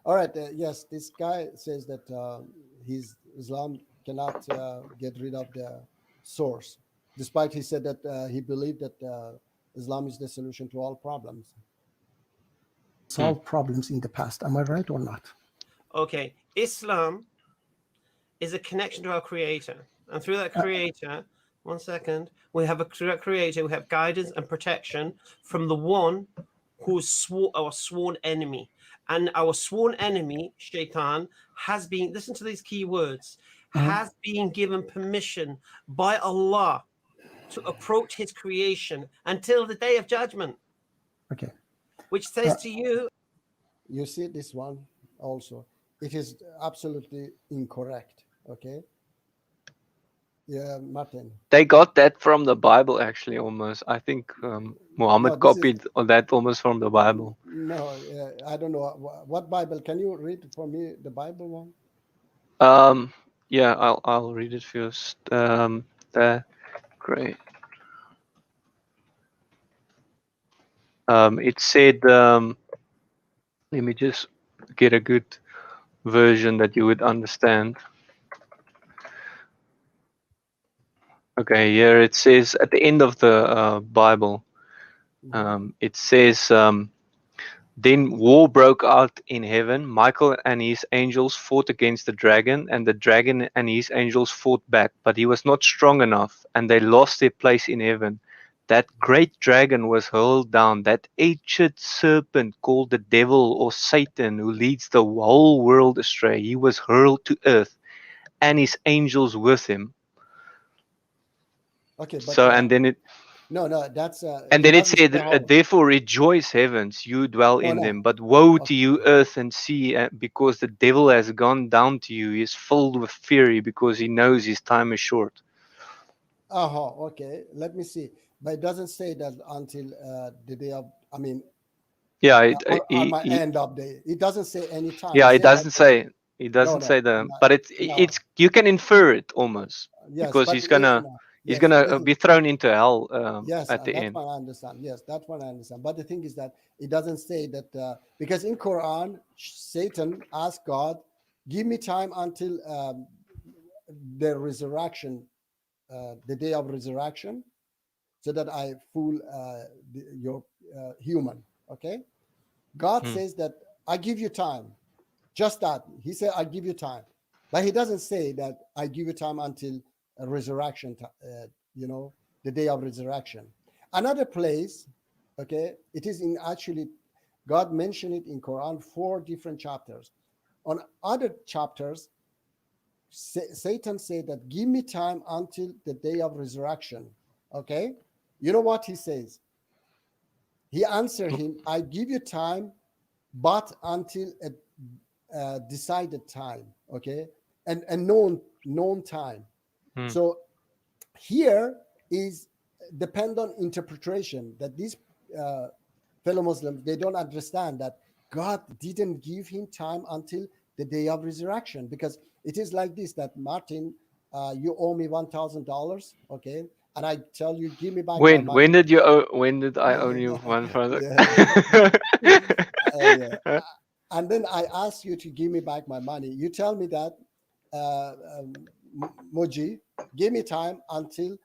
All right. Yes, this guy says that Islam cannot get rid of the source, despite he said that he believed that Islam is the solution to all problems. Solve problems in the past. Am I right or not? Okay. Islam is a connection to our Creator, and through that Creator, 1 second. We have a creator, we have guidance and protection from the one who is our sworn enemy. And our sworn enemy, Shaitan, has been, listen to these key words, has been given permission by Allah to approach his creation until the day of judgment. Okay. Which says to you, you see this one also, it is absolutely incorrect. Okay. Yeah, Martin. They got that from the Bible, actually, almost. I think Muhammad No, this copied that almost from the Bible. No, I don't know what Bible. Can you read for me the Bible one? Yeah, I'll read it first. Great. It said, let me just get a good version that you would understand. Okay, here it says at the end of the Bible, it says, then war broke out in heaven. Michael and his angels fought against the dragon, and the dragon and his angels fought back, but he was not strong enough, and they lost their place in heaven. That great dragon was hurled down, that ancient serpent called the devil or Satan, who leads the whole world astray. He was hurled to earth, and his angels with him. Okay, but So, and then it. No, that's. And then it said, therefore rejoice, heavens, you dwell in them. But woe to you, earth and sea, because the devil has gone down to you. He is filled with fury because he knows his time is short. Okay. Let me see. But it doesn't say that until the day of, I mean, yeah, on my end of day. It doesn't say any time. Yeah, it doesn't say. It doesn't say the. But it's you can infer it almost, yes, because he's gonna. He's gonna be thrown into hell at the end. That's what I understand. Yes, that's what I understand. But the thing is that it doesn't say that because in Quran, Satan asked God, "Give me time until the resurrection, the day of resurrection, so that I fool your human." Okay, God says that I give you time. Just that He said, "I give you time," but He doesn't say that I give you time until resurrection, the day of resurrection. Another place, okay, it is in actually, God mentioned it in Quran, 4 different chapters. On other chapters, Satan said that give me time until the day of resurrection. Okay, you know what he says? He answered him, I give you time, but until a decided time, okay, and a known time. So here is depend on interpretation, that these fellow Muslims, they don't understand that God didn't give him time until the day of resurrection, because it is like this, that Martin, you owe me $1,000, okay, and I tell you, give me back my money. When did I owe you $1,000? And then I ask you to give me back my money. You tell me that, Moji, give me time until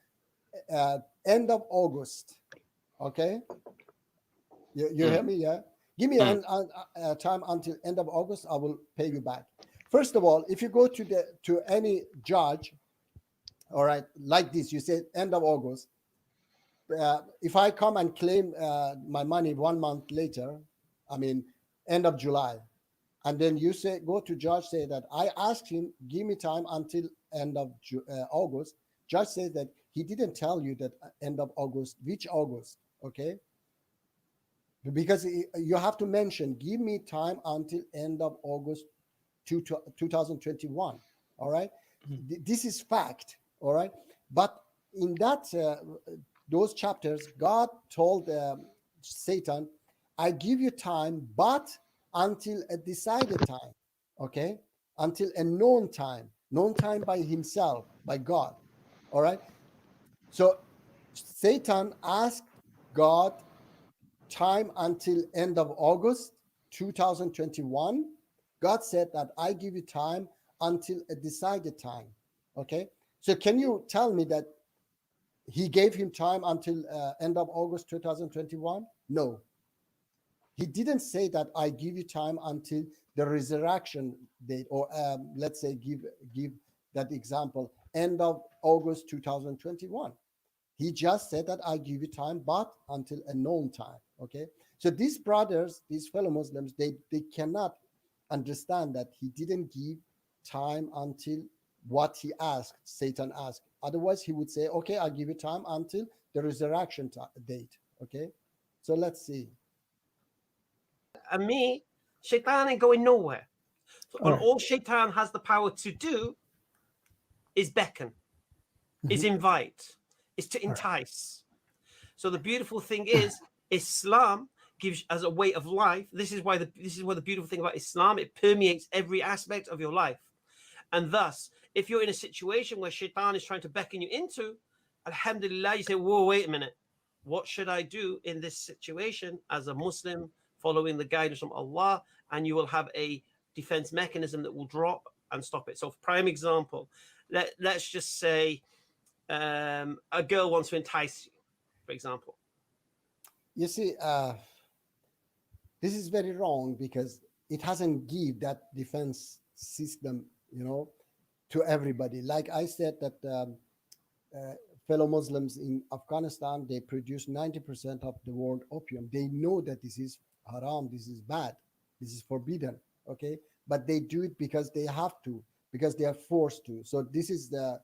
end of August. Okay, you hear me? Yeah, give me time until end of August. I will pay you back. First of all, if you go to any judge, all right, like this, you say end of August. If I come and claim my money 1 month later, I mean end of July, and then you say, go to judge, say that I asked him, give me time until end of August. Judge says that he didn't tell you that end of August, which August, okay? Because you have to mention, give me time until end of August 2021, all right? This is fact, all right? But in that those chapters, God told Satan, I give you time, but until a decided time, okay? Until a known time by himself, by God, all right? So Satan asked God time until end of August 2021. God said that I give you time until a decided time, okay? So can you tell me that he gave him time until end of August 2021? No. He didn't say that I give you time until the resurrection date, or let's say give that example, end of August 2021. He just said that I give you time, but until a known time. Okay. So these brothers, these fellow Muslims, they cannot understand that he didn't give time until what he asked, Satan asked. Otherwise, he would say, okay, I'll give you time until the resurrection date. Okay. So let's see. And me, Shaitan ain't going nowhere. So All right. all Shaitan has the power to do is beckon, is invite, is to entice. So the beautiful thing is, Islam gives as a way of life. This is why the beautiful thing about Islam, it permeates every aspect of your life. And thus, if you're in a situation where Shaitan is trying to beckon you into, alhamdulillah, you say, whoa, wait a minute. What should I do in this situation as a Muslim following the guidance from Allah? And you will have a defense mechanism that will drop and stop it. So, for prime example, let's just say a girl wants to entice you, for example. You see, this is very wrong because it hasn't give that defense system, to everybody. Like I said, that fellow Muslims in Afghanistan, they produce 90% of the world opium. They know that this is haram, this is bad, this is forbidden, okay? But they do it because they have to, because they are forced to. So this is the,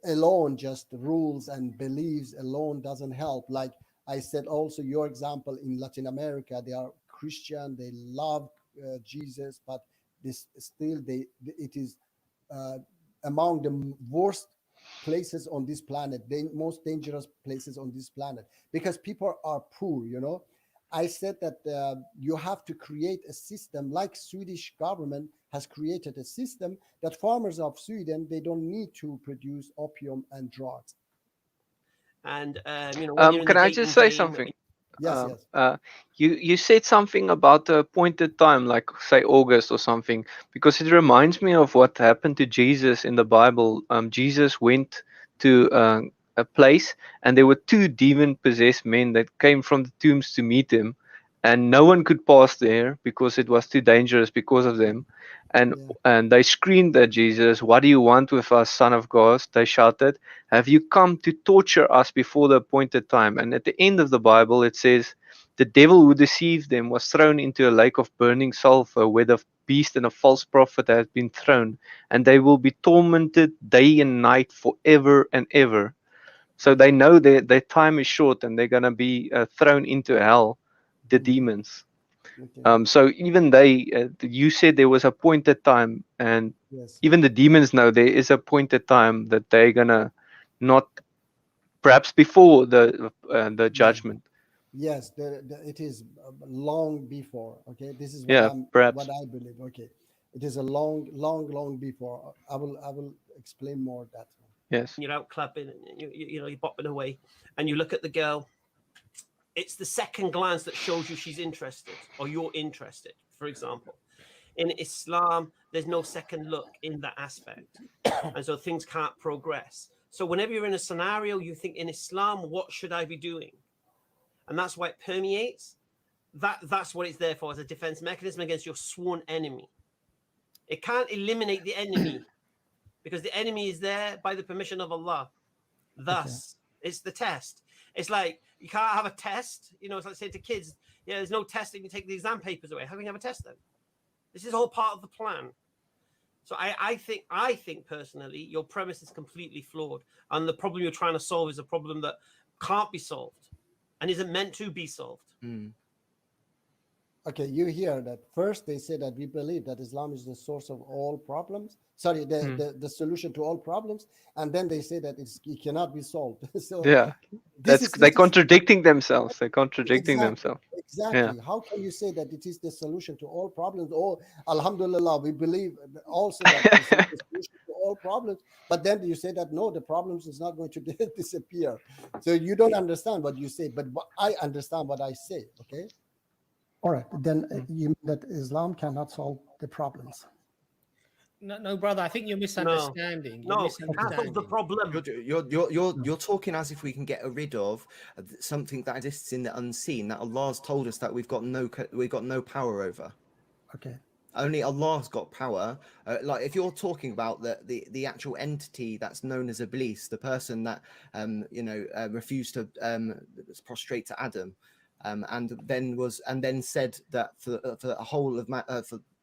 alone, just rules and beliefs alone doesn't help. Like I said, also your example in Latin America, they are Christian, they love Jesus, but this still it is among the worst places on this planet, the most dangerous places on this planet, because people are poor. I said that you have to create a system like Swedish government has created a system that farmers of Sweden, they don't need to produce opium and drugs. And can I just say something? Yes, yes. You said something about the appointed time, like say August or something, because it reminds me of what happened to Jesus in the Bible. Jesus went to a place, and there were two demon-possessed men that came from the tombs to meet him, and no one could pass there because it was too dangerous because of them. And they screamed at Jesus, "What do you want with us, Son of God?" They shouted, "Have you come to torture us before the appointed time?" And at the end of the Bible, it says, "The devil who deceived them was thrown into a lake of burning sulfur, where the beast and a false prophet have been thrown, and they will be tormented day and night forever and ever." So they know their time is short, and they're going to be thrown into hell, the demons. So even you said there was a appointed time, and even the demons know there is a appointed time that they're gonna not, perhaps before the judgment. Yes, it is long before. Okay, this is perhaps what I believe. Okay, it is a long before. I will explain more of that. Yes. You're out clubbing, and you're bopping away, and you look at the girl. It's the second glance that shows you she's interested or you're interested, for example. In Islam, there's no second look in that aspect. And so things can't progress. So whenever you're in a scenario, you think in Islam, what should I be doing? And that's why it permeates. That's what it's there for, as a defense mechanism against your sworn enemy. It can't eliminate the enemy because the enemy is there by the permission of Allah. Thus, it's the test. It's like you can't have a test. It's like saying to kids, there's no test, and you take the exam papers away. How can you have a test then? This is all part of the plan. So I think personally, your premise is completely flawed. And the problem you're trying to solve is a problem that can't be solved and isn't meant to be solved. Okay, you hear that. First, they say that we believe that Islam is the source of all problems. Sorry, the solution to all problems. And then they say that it cannot be solved. So they're contradicting themselves. They're contradicting themselves. Exactly. Yeah. How can you say that it is the solution to all problems? Oh, alhamdulillah, we believe also that it's the solution to all problems. But then you say that no, the problems is not going to disappear. So you don't understand what you say, but I understand what I say. Okay. All right, then you mean that Islam cannot solve the problems? No, brother. I think you're misunderstanding. No, half of the problem. You're talking as if we can get rid of something that exists in the unseen, that Allah's told us that we've got no power over. Okay. Only Allah's got power. Like if you're talking about the actual entity that's known as Iblis, the person that refused to prostrate to Adam, and then said that for the whole of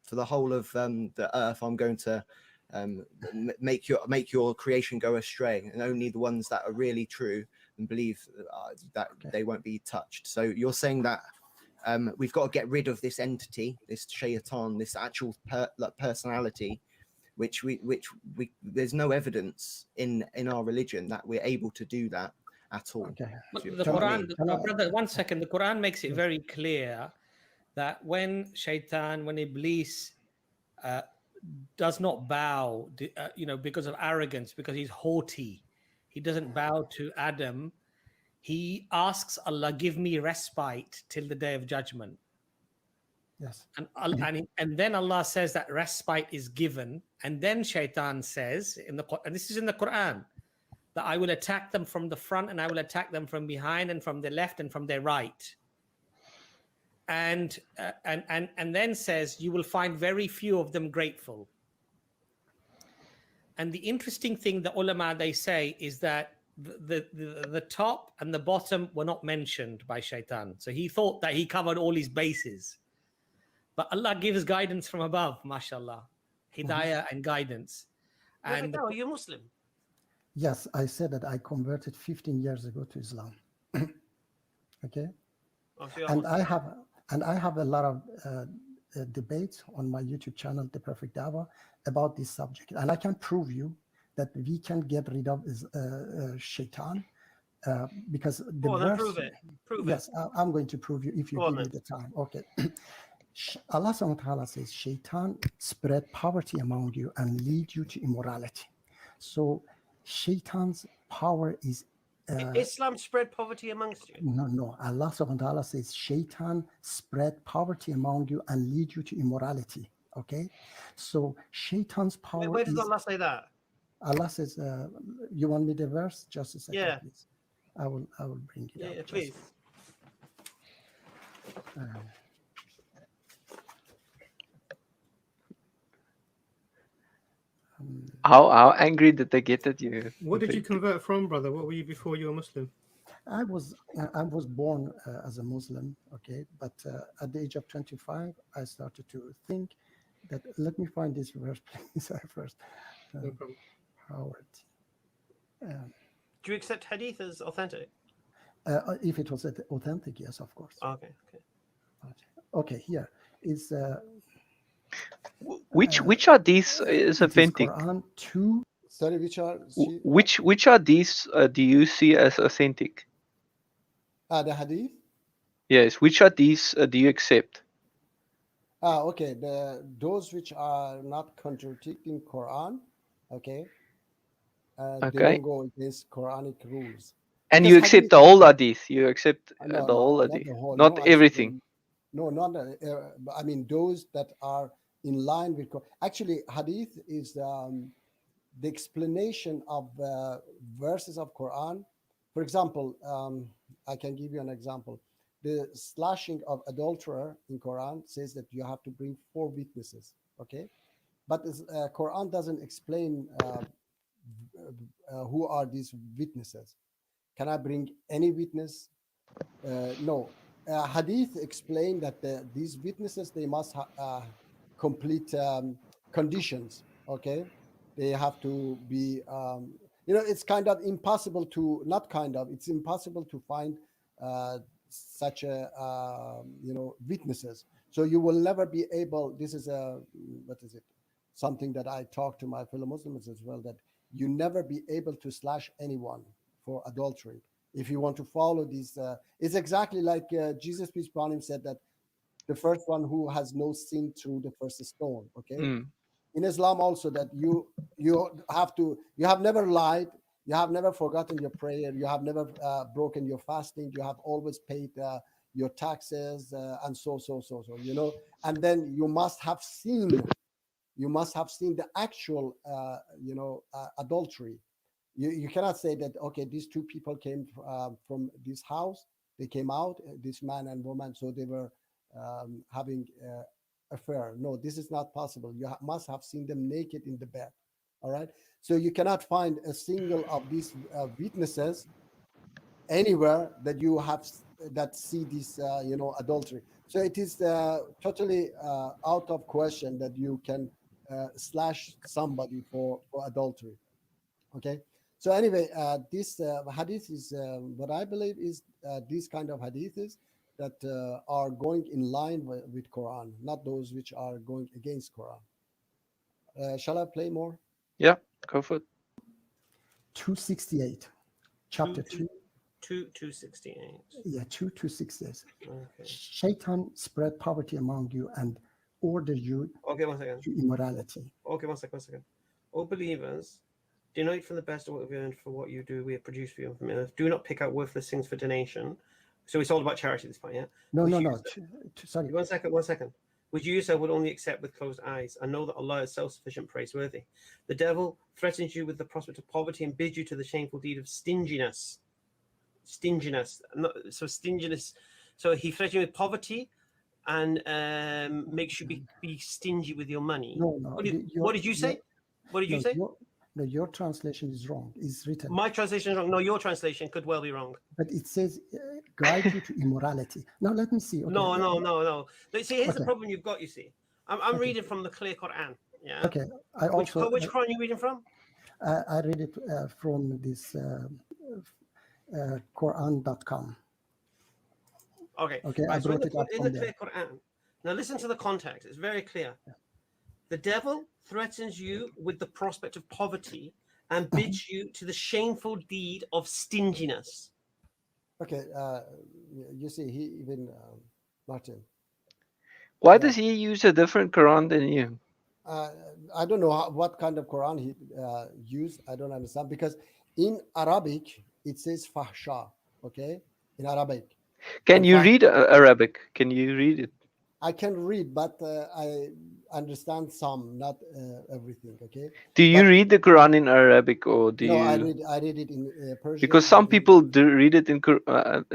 for the whole of the earth, I'm going to make your creation go astray, and only the ones that are really true and believe that they won't be touched. So you're saying that we've got to get rid of this entity, this shaitan, this actual personality, which we there's no evidence in our religion that we're able to do that at all. Okay. But the Quran, brother, 1 second. The Quran makes it very clear that when shaitan, when Iblis does not bow, because of arrogance, because he's haughty, he doesn't bow to Adam. He asks Allah, give me respite till the day of judgment. Yes. And then Allah says that respite is given. And then shaitan says, and this is in the Quran, that I will attack them from the front and I will attack them from behind and from their left and from their right. And then says, you will find very few of them grateful. And the interesting thing the ulama, they say, is that the top and the bottom were not mentioned by shaitan. So he thought that he covered all his bases. But Allah gives guidance from above, mashallah. Hidayah and guidance. And are you Muslim? Yes, I said that I converted 15 years ago to Islam. Okay. And I have a lot of debates on my YouTube channel, The Perfect Dawah, about this subject. And I can prove you that we can get rid of shaitan because the verse, prove it. Yes, I'm going to prove you if you give me the time. Okay. Allah subhanahu wa ta'ala says, shaitan spread poverty among you and lead you to immorality. So shaitan's power is Islam spread poverty amongst you. No. Allah subhanahu wa ta'ala says, shaitan spread poverty among you and lead you to immorality. Okay. So shaitan's power. Where does Allah say that? Allah says, you want me the verse? Just a second, please. I will bring it up. Yeah, please. How angry did they get at you? What did you convert from, brother? What were you before you were Muslim? I was born as a Muslim, okay, but at the age of 25, I started to think that let me find this verse, please. First, No problem. Howard. Do you accept hadith as authentic? If it was authentic, yes, of course. Okay. Okay, here is. Which are these is authentic? Quran 2. Sorry, which are? Which are these? Do you see as authentic? The hadith. Yes. Which are these? Do you accept? Okay. Those which are not contradicting Quran. Okay. They don't go against Quranic rules. And you accept the whole hadith. You accept the whole hadith, not everything. No, not. I mean, those that are in line with. Actually, hadith is the explanation of verses of Quran. For example, I can give you an example. The slashing of adulterer in Quran says that you have to bring 4 witnesses. Okay, but Quran doesn't explain who are these witnesses. Can I bring any witness? No. Hadith explain that these witnesses, they must complete conditions. Okay, they have to be. It's kind of impossible to it's impossible to find such a witnesses. So you will never be able. This is something that I talk to my fellow Muslims as well, that you never be able to slash anyone for adultery. If you want to follow these, it's exactly like Jesus, peace be upon him, said that the first one who has no sin threw the first stone. Okay. In Islam also, that you have never lied, you have never forgotten your prayer, you have never broken your fasting, you have always paid your taxes and so. And then you must have seen the actual adultery. You cannot say that, okay, these 2 people came from this house, they came out, this man and woman, so they were having affair. No, this is not possible. You must have seen them naked in the bed. All right. So you cannot find a single of these witnesses anywhere that you have that see this, adultery. So it is totally out of question that you can slash somebody for adultery. Okay. So anyway, this hadith is what I believe is these kind of hadiths that are going in line with Quran, not those which are going against Quran. Shall I play more? Yeah, go for it. 268, chapter 2. 268. Yeah, 268. Okay. Shaitan spread poverty among you and ordered you Okay, 1 second. to immorality. Okay, 1 second. All believers, donate from the best of what we've earned for what you do. We have produced for you from earth. Do not pick out worthless things for donation. So it's all about charity at this point, yeah? No. Sorry. 1 second. Which you yourself would only accept with closed eyes, and know that Allah is self-sufficient, praiseworthy. The devil threatens you with the prospect of poverty and bids you to the shameful deed of stinginess. Stinginess. So he threatens you with poverty and makes you be stingy with your money. No. What did you say? What did you say? No, your translation is wrong. It's written. My translation is wrong. No, your translation could well be wrong. But it says guide you to immorality. Now let me see. Okay. No. See, here's the Okay. problem you've got. You see, I'm reading from the clear Quran. Yeah. Okay. Which Quran are you reading from? I read it from this Quran.com. Okay. Okay, Right, I so brought it up in from the there. clear Quran. Now listen to the context. It's very clear. The devil threatens you with the prospect of poverty and bids you to the shameful deed of stinginess. Okay. You see, he even Martin. Why does he use a different Quran than you? I don't know what kind of Quran he used. I don't understand, because in Arabic it says fahsha. Okay, in Arabic. Can you read Arabic? Can you read it? I can read, but I understand some, not everything. Okay. Do you read the Quran in Arabic, or do No, you? I read it in Persian. Because some people do read it in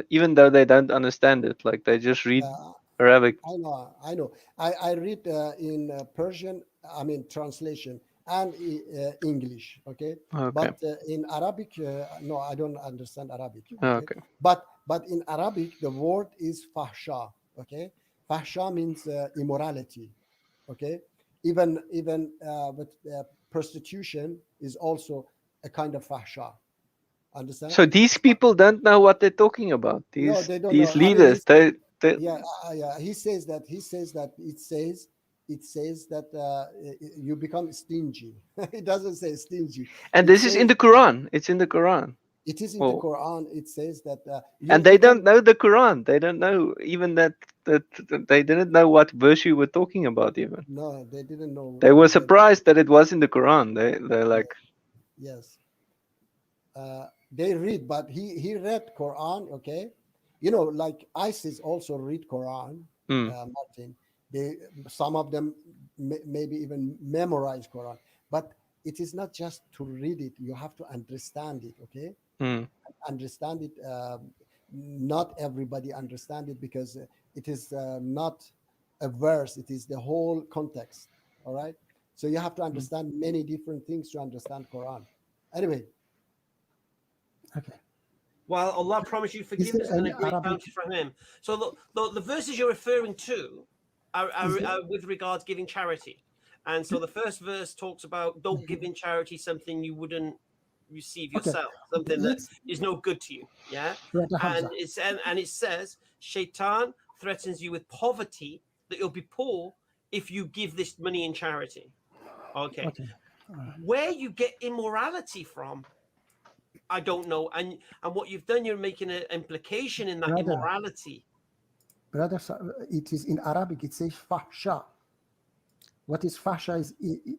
even though they don't understand it, like they just read Arabic. I know. I read in Persian. I mean translation and English. Okay. But in Arabic, no, I don't understand Arabic. Okay. But in Arabic, the word is fahsha. Okay. Fahsha means immorality. Okay. Even with prostitution is also a kind of fahsha. Understand? So these people don't know what they're talking about. No, they don't These know. I mean, leaders, they yeah. He says that it says that you become stingy. It doesn't say stingy. and this is in the Quran. It's in the Quran. It is in the Quran. It says that. And they don't know the Quran. They don't know even that they didn't know what verse you were talking about even. No, they didn't know. They were surprised that it was in the Quran. They're like, yes. They read, but he read Quran. Okay, you know, like ISIS also read Quran. Martin, some of them maybe even memorize Quran, but it is not just to read it. You have to understand it. Okay. Understand it. Not everybody understand it, because it is not a verse. It is the whole context. All right. So you have to understand many different things to understand Quran. Anyway. Okay. While Allah promised you forgiveness and a great bounty from Him. So the verses you're referring to are with regards giving charity. And so the first verse talks about don't give in charity something you wouldn't receive yourself, something that is no good to you. Yeah. And it says Shaitan threatens you with poverty, that you'll be poor if you give this money in charity. Okay. Where you get immorality from, I don't know. And what you've done, you're making an implication in that immorality. Brother, it is in Arabic, it says fahsha. What is fahsha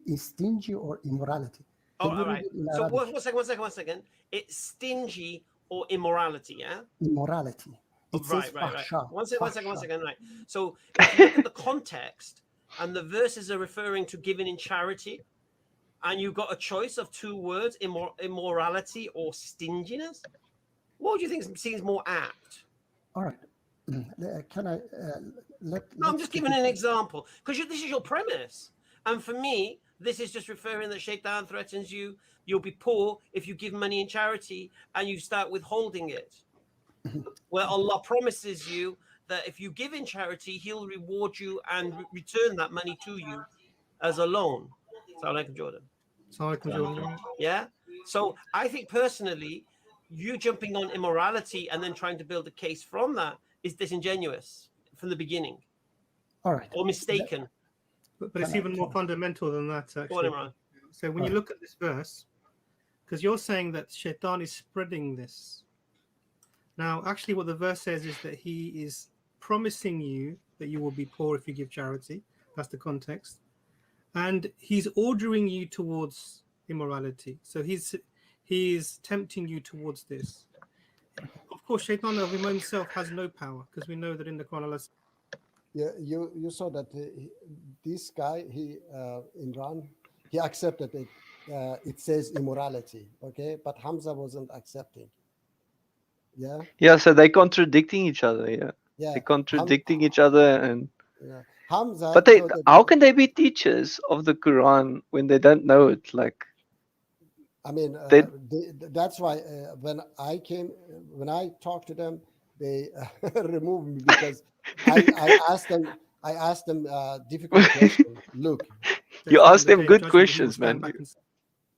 is stingy or immorality. Oh, all right. So one second. It's stingy or immorality, yeah? Immorality. It says right. fahsha. One second. Right. So if you look at the context, and the verses are referring to giving in charity, and you've got a choice of two words, immorality or stinginess, what do you think seems more apt? All right. Can I No, I'm just giving an example because this is your premise. And for me, this is just referring that Shaitan threatens you. You'll be poor if you give money in charity and you start withholding it. Where Allah promises you that if you give in charity, He'll reward you and return that money to you as a loan. Assalamu alaikum, Jordan. Assalamu alaikum, Jordan. Yeah. So I think personally, you jumping on immorality and then trying to build a case from that is disingenuous from the beginning. All right. Or mistaken. But it's even more fundamental than that, Go on, actually. Imran. So when you look at this verse, because you're saying that Shaitan is spreading this. Now, actually, what the verse says is that he is promising you that you will be poor if you give charity. That's the context. And he's ordering you towards immorality. So he's tempting you towards this. Of course, Shaitan of himself has no power, because we know that in the Quran, Allah says, Yeah, you saw that this guy, Imran, he accepted it. It says immorality, okay, but Hamza wasn't accepting. Yeah. Yeah, so they're contradicting each other. Yeah, Yeah. they're contradicting each other, and Yeah. Hamza. but they, thought that- how can they be teachers of the Quran when they don't know it? Like, I mean, that's why when I talked to them, they removed me because I asked them difficult questions. Look, you asked them good questions, man.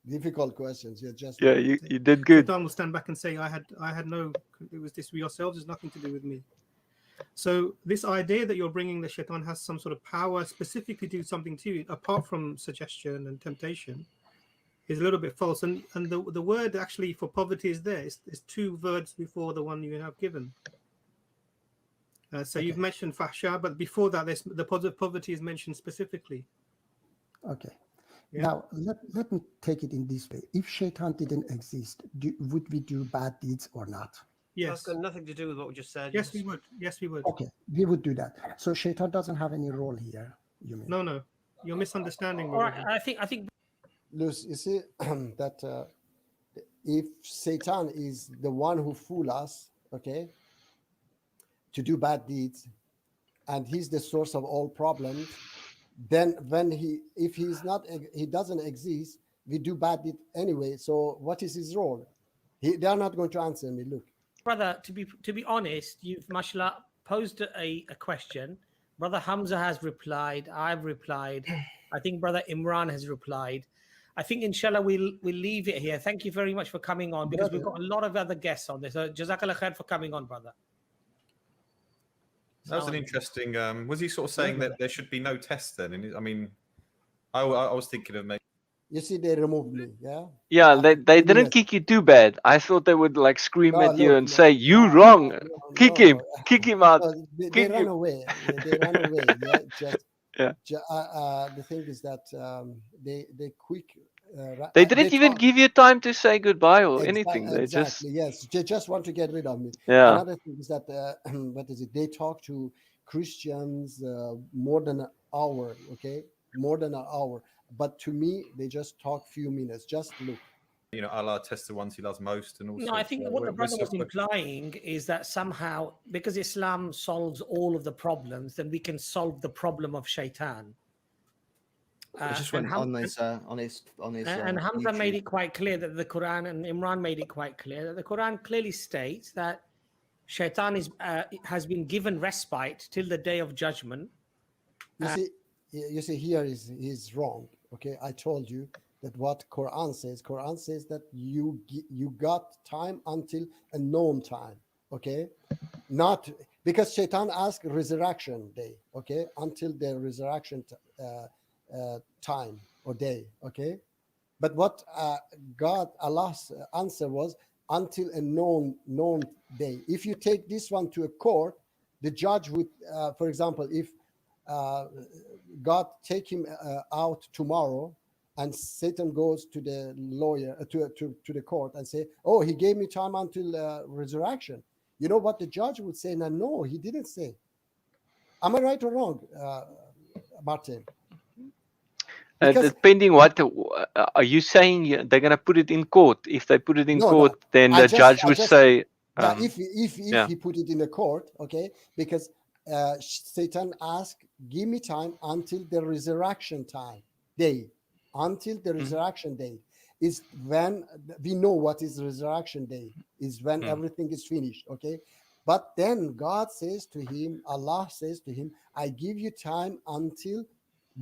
Difficult questions. Yeah, just Yeah, you did good. Shaitan will stand back and say, I had no, it was this yourselves, it's nothing to do with me. So this idea that you're bringing the Shaitan has some sort of power specifically to do something to you, apart from suggestion and temptation, is a little bit false. And the word actually for poverty is there. It's two words before the one you have given. So you've mentioned fahsha, but before that, the poverty is mentioned specifically. Okay. Yeah. Now, let me take it in this way. If Shaitan didn't exist, would we do bad deeds or not? Yes. That's got nothing to do with what we just said. Yes, we would. Yes, we would. Okay, we would do that. So Shaitan doesn't have any role here, you mean? No. You're misunderstanding me. All right, I think Luz, you see that if Satan is the one who fool us, okay, to do bad deeds, and he's the source of all problems, then if he doesn't exist, we do bad deed anyway. So what is his role? They are not going to answer me. Look, brother, to be honest, you've mashallah posed a question. Brother Hamza has replied. I've replied. I think Brother Imran has replied. I think inshallah we'll leave it here. Thank you very much for coming on, because we've got a lot of other guests on this. So Jazakallah khair for coming on, brother. That was an interesting. Was he sort of saying that there should be no test then? And I mean, I was thinking of maybe. you see, they removed me. Yeah. Yeah, they didn't kick you too bad. I thought they would like scream No, at you look, and say, "You wrong! Kick him out!" No, they Kick ran him. away. They ran away. Yeah. Yeah. The thing is that they quick. They didn't even talk- give you time to say goodbye or Exact- anything. They just Exactly. Yes. They just want to get rid of me. Yeah. Another thing is that what is it? They talk to Christians more than an hour. Okay, more than an hour. But to me, they just talk few minutes. Just look. You know, Allah tests the ones He loves most, and also. No, I think what the brother was implying is that somehow, because Islam solves all of the problems, then we can solve the problem of Shaitan. I just went on his and Hamza made it quite clear that the Quran, and Imran made it quite clear that the Quran clearly states that Shaitan has been given respite till the day of judgment. You see, here is wrong. Okay, I told you that what Quran says. Quran says that you got time until a known time. Okay, not because Shaitan asked resurrection day. Okay, until the resurrection time or day. Okay, but what Allah's answer was until a known day. If you take this one to a court, the judge would, for example, if God take him out tomorrow, and Satan goes to the lawyer to the court and say, "Oh, he gave me time until resurrection." You know what the judge would say? No, he didn't say. Am I right or wrong, Martin? depending what are you saying? They're gonna put it in court. If they put it in No, court, then I the just- judge I would just- say. If yeah. he put it in the court, okay, because Satan asked, give me time until the resurrection day. Until the resurrection day is when we know what is resurrection day, is when everything is finished, okay? But then God says to him, Allah says to him, I give you time until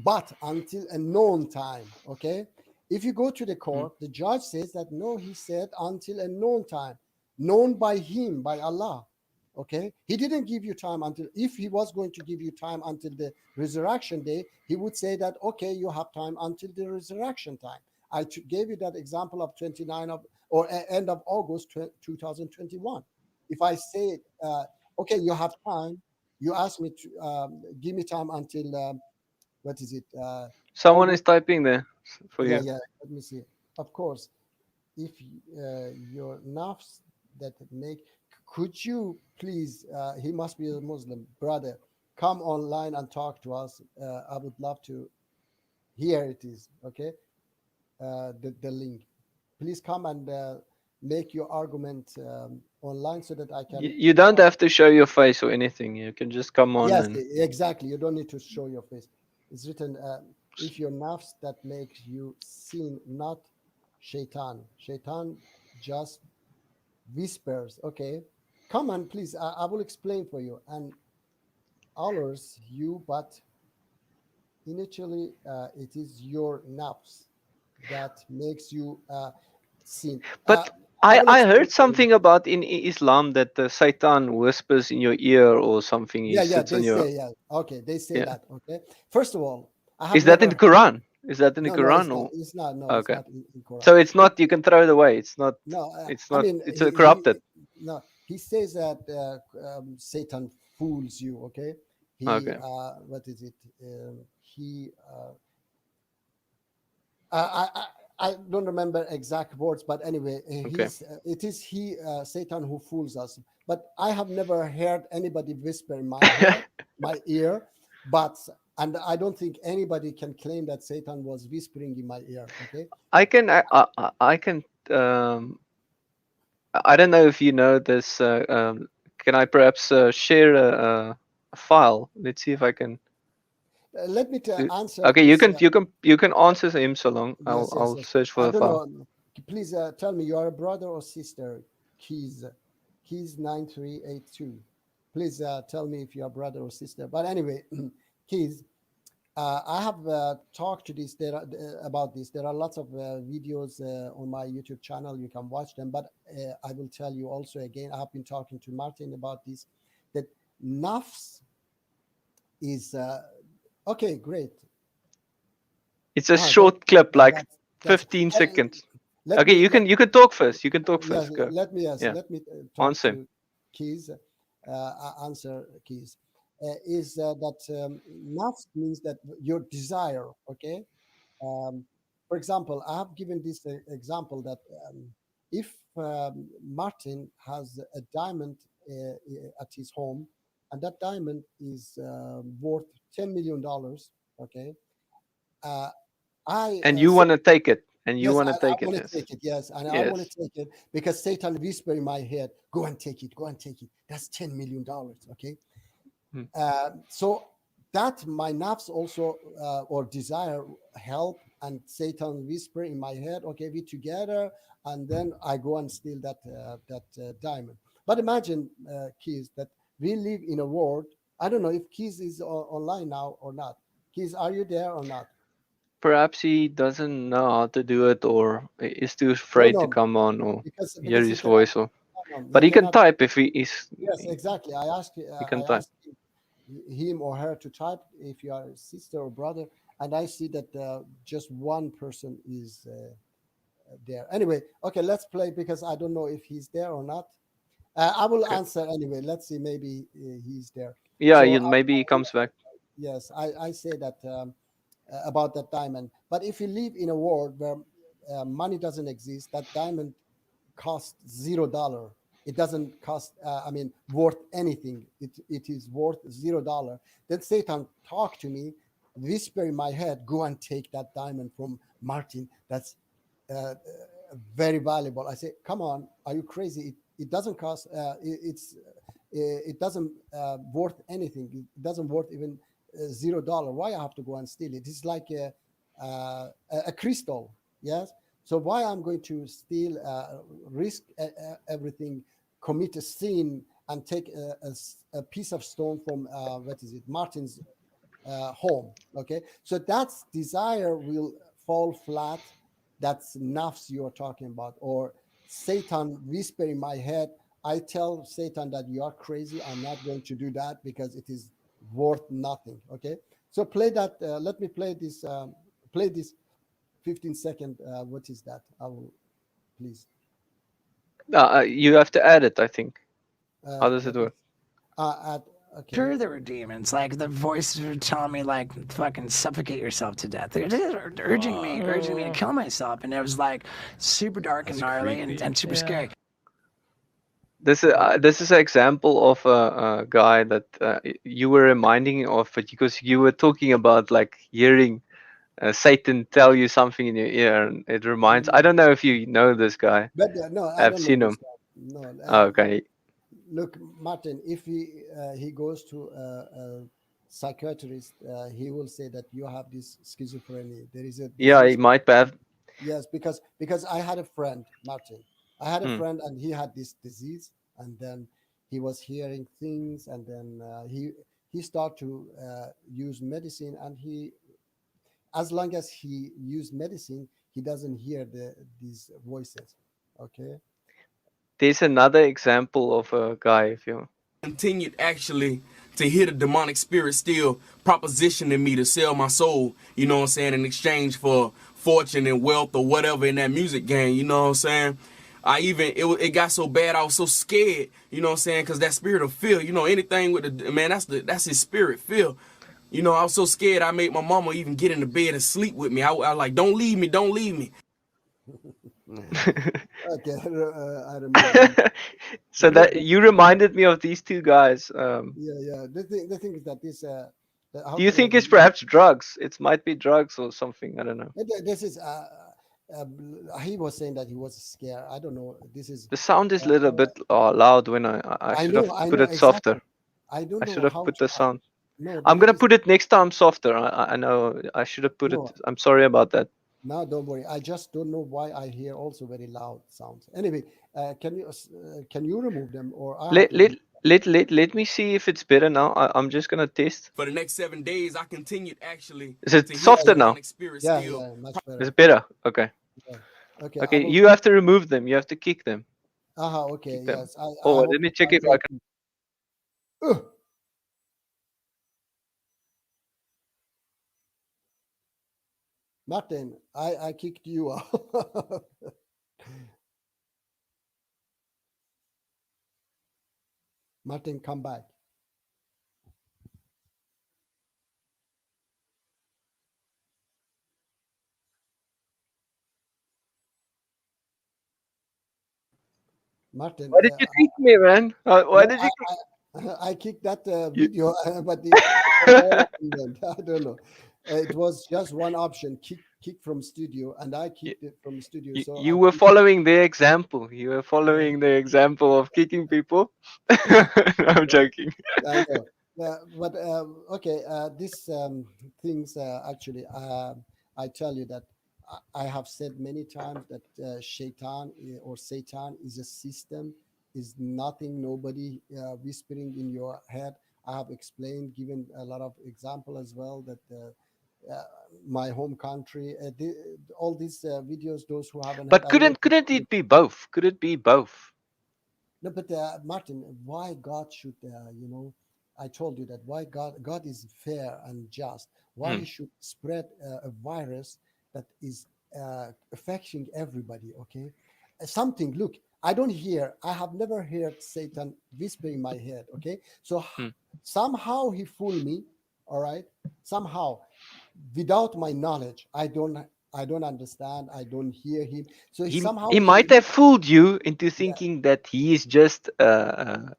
a known time, okay? If you go to the court, the judge says that no, he said until a known time, known by him, by Allah. Okay, he didn't give you time until, if he was going to give you time until the resurrection day, he would say that, okay, you have time until the resurrection time. I gave you that example of 29 of, or end of August 2021. If I say, okay, you have time, you ask me to give me time until, what is it? Someone is typing there for you. Yeah, let me see. Of course, if your nafs that make, could you please, he must be a Muslim brother, come online and talk to us. I would love to. Here it is, okay? The link. Please come and make your argument online so that I can. You don't have to show your face or anything. You can just come on. Yes, and... exactly. You don't need to show your face. It's written, if your nafs that makes you sin, not shaitan. Shaitan just whispers, okay? Come on, please. I will explain for you. And others, you, but initially it is your nafs that makes you sin. But I heard something about in Islam that the Satan whispers in your ear or something. He sits they on your... say, yeah. Okay, they say that, okay? First of all, I have is that in the never Quran? Is that in the No, Quran? no, Or... it's not. No, okay. it's not in Quran. So it's not, you can throw it away. It's not, No, it's I not, mean, it's corrupted. No, he says that Satan fools you, okay? He, Okay. what is it? I don't remember exact words, but anyway, it is he, Satan, who fools us. But I have never heard anybody whisper in my my ear, and I don't think anybody can claim that Satan was whispering in my ear. Okay. I can, I don't know if you know this. Can I perhaps share a file? Let's see if I can. Let me answer. Okay, this, you can answer him so long. I'll yes. search for I the don't file. know. Please tell me, you are a brother or sister? Keys 9382. Please tell me if you are brother or sister. But anyway, Keys, I have talked to this about this. There are lots of videos on my YouTube channel. You can watch them. But I will tell you also again, I have been talking to Martin about this, that nafs is okay, great. It's a short clip, like that's 15 seconds. let Okay, me- you can talk first. You can talk Yes, first. Go. let me Yeah. talk Answer. to Keys. Answer Keys. Is that nafs means that your desire, okay? For example, I have given this example that if Martin has a diamond at his home, and that diamond is worth $10 million, okay? And you want to take it. And you Yes, want to I take want it. to take it. Yes, and I Yes. want to take it because Satan whisper in my head, "Go and take it. Go and take it. That's $10 million." Okay. Hmm. So that my nafs also or desire help, and Satan whisper in my head, "Okay, we together," and then I go and steal that diamond. But imagine, Keys, that we live in a world. I don't know if Keys is online now or not. Keys, are you there or not? Perhaps he doesn't know how to do it, or is too afraid to no, come on, or because hear he his cannot. voice, or. No, But he can cannot. type if he is. Yes, exactly. I asked He can type. him or her to type if you are a sister or brother, and I see that just one person is there. Anyway, okay, let's play because I don't know if he's there or not. I will answer anyway. Let's see, maybe he's there. Yeah, So maybe he comes back. Yes, I say that about that diamond. But if you live in a world where money doesn't exist, that diamond costs $0. It doesn't cost, worth anything. It is worth $0. Then Satan talk to me, whisper in my head, "Go and take that diamond from Martin. That's very valuable." I say, "Come on, are you crazy? It doesn't cost. It's it doesn't worth anything. It doesn't worth even $0. Why I have to go and steal it? It's like a crystal. Yes. So why I'm going to steal, risk everything, commit a sin, and take a piece of stone from what is it, Martin's home? Okay, so that's desire will fall flat. That's nafs you're talking about, or Satan whisper in my head. I tell Satan that you are crazy. I'm not going to do that because it is worth nothing. Okay, so play that. Let me play this. Play this 15-second. What is that? I will, please. You have to add it, I think. How does it work? Okay. Sure, there were demons. Like the voices were telling me, like, fucking suffocate yourself to death. They're urging me to kill myself, and it was like super dark and gnarly and super scary. This is an example of a guy that you were reminding me of, but because you were talking about like hearing Satan tell you something in your ear, and it reminds. I don't know if you know this guy. But no, I I've don't seen know him. this guy. No. Okay. Look, Martin, if he goes to a psychiatrist, he will say that you have this schizophrenia. There is a Yeah, disease. he might have. Yes, because I had a friend, Martin. I had a Hmm. friend, and he had this disease, and then he was hearing things, and then he started to use medicine, and as long as he used medicine, he doesn't hear these voices. Okay. There's another example of a guy. If you continued actually to hear the demonic spirit still propositioning me to sell my soul, you know what I'm saying, in exchange for fortune and wealth or whatever in that music game, you know what I'm saying. It got so bad I was so scared, you know what I'm saying, because that spirit of fear, you know, anything with the man, that's his spirit, fear. You know, I was so scared I made my mama even get in the bed and sleep with me. I like, don't leave me. Okay, I remember. So that you reminded me of these two guys. Yeah. The thing is that this. Do you think it's perhaps drugs? It might be drugs or something. I don't know. This is. He was saying that he was scared. I don't know. This is. The sound is a little bit loud when I should have put it softer. Exactly. I don't I know should have how put the sound. No, I'm gonna put it next time softer. I know I should have put No. it. I'm sorry about that. No, don't worry. I just don't know why I hear also very loud sounds. Anyway, can you remove them, or I have to Let me see if it's better now. I'm just gonna test. For the next 7 days, I continued actually. Is it to hear softer the now? demonic spirit Yeah, still yeah, much better. Is it better? Okay. Okay. Okay. You have to remove them. You have to kick them. Okay. Kick them. Yes. Oh, let me check if I can. Martin, I kicked you out. Martin, come back. Martin, Why did you kick me, man? Why did you? I kicked that video, but I don't know. It was just one option: kick from studio, and I kicked it from studio. So You were following their example. You were following the example of kicking people. No, I'm joking. I know. But okay, these things actually, I tell you that I have said many times that Shaitan or Satan is a system, is nothing, nobody whispering in your head. I have explained, given a lot of example as well, that my home country, all these videos, those who haven't. But had, couldn't it be both? Could it be both? No, but Martin, why God should, I told you that why God is fair and just. Why He should spread a virus that is affecting everybody? Okay, something. Look, I have never heard Satan whisper in my head. Okay, so somehow he fooled me. All right, somehow, without my knowledge, I don't understand. I don't hear him. So He might have fooled you into thinking that he is just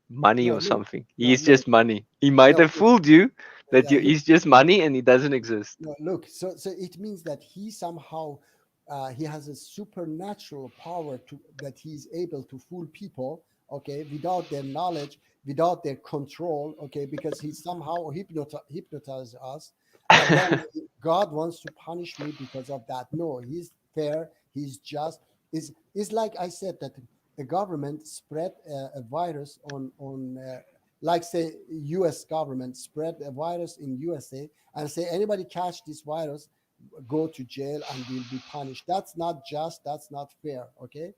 money or something. He's just money. He might have fooled you that he's just money and he doesn't exist. No, look. So it means that he somehow he has a supernatural power that he's able to fool people. okay, without their knowledge, without their control, okay, because he somehow hypnotized us. And then God wants to punish me because of that. No, he's fair, he's just. It's like I said that the government spread a virus on like say US government spread a virus in USA and say anybody catch this virus, go to jail and will be punished. That's not just, that's not fair, okay?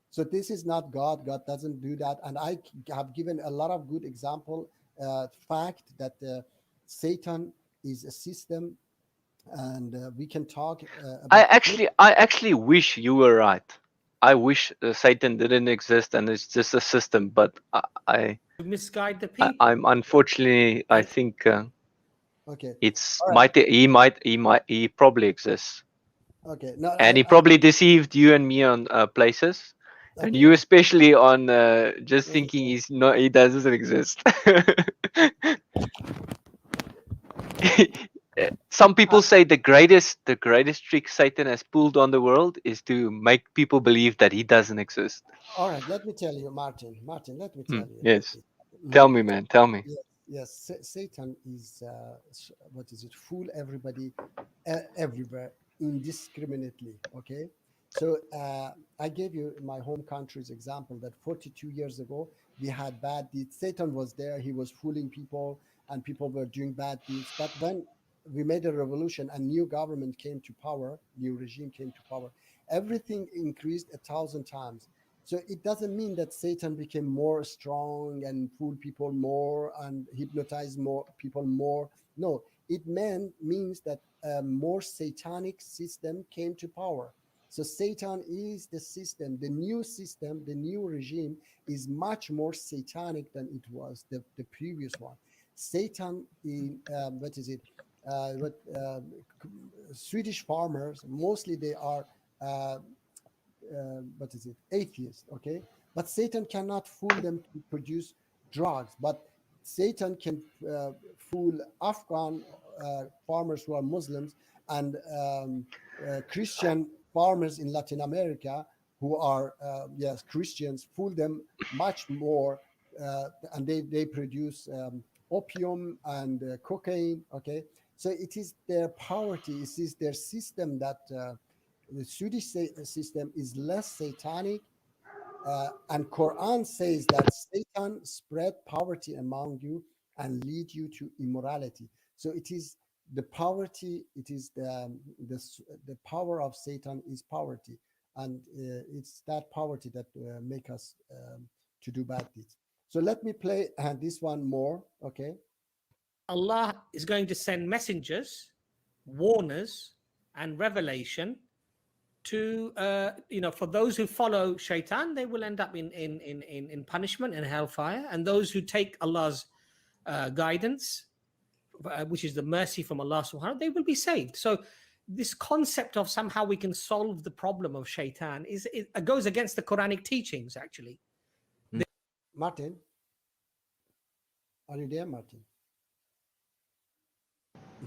So this is not God. God doesn't do that. And I have given a lot of good example, fact that Satan is a system, and we can talk I about actually wish you were right. I wish Satan didn't exist and it's just a system. But I To misguide the people. I'm unfortunately, I think okay. it's All right. he probably exists. Okay. No, And he probably deceived you and me on places, and Okay. you especially on just thinking he doesn't exist. Some people say the greatest trick Satan has pulled on the world is to make people believe that he doesn't exist. All right, let me tell you, Martin. Martin, let me tell you. Yes. Mhm. Tell me, man. Tell me. Yes. Satan is what is it? Fool everybody, everywhere, indiscriminately. Okay. So I gave you my home country's example that 42 years ago we had bad deeds. Satan was there. He was fooling people, and people were doing bad deeds. But when we made a revolution, a new government came to power, new regime came to power, everything increased 1,000 times. So it doesn't mean that Satan became more strong and fooled people more and hypnotized more people more. No, it means that a more satanic system came to power. So Satan is the system, the new regime is much more satanic than it was the previous one. Satan in what is it? Swedish farmers mostly they are what is it, atheist, okay? But Satan cannot fool them to produce drugs, but Satan can fool Afghan farmers who are Muslims and Christian farmers in Latin America who are yes, Christians, fool them much more, and they produce opium and cocaine, okay? So it is their poverty, it is their system that the Swedish system is less satanic, and Quran says that Satan spread poverty among you and lead you to immorality. So it is the poverty, it is the power of Satan is poverty, and it's that poverty that make us to do bad deeds. So let me play this one more, okay? Allah is going to send messengers, warners, and revelation to for those who follow shaitan, they will end up in punishment and hellfire, and those who take Allah's guidance, which is the mercy from Allah subhanahu, they will be saved. So this concept of somehow we can solve the problem of shaitan it goes against the Quranic teachings, actually. Martin, are you there, Martin?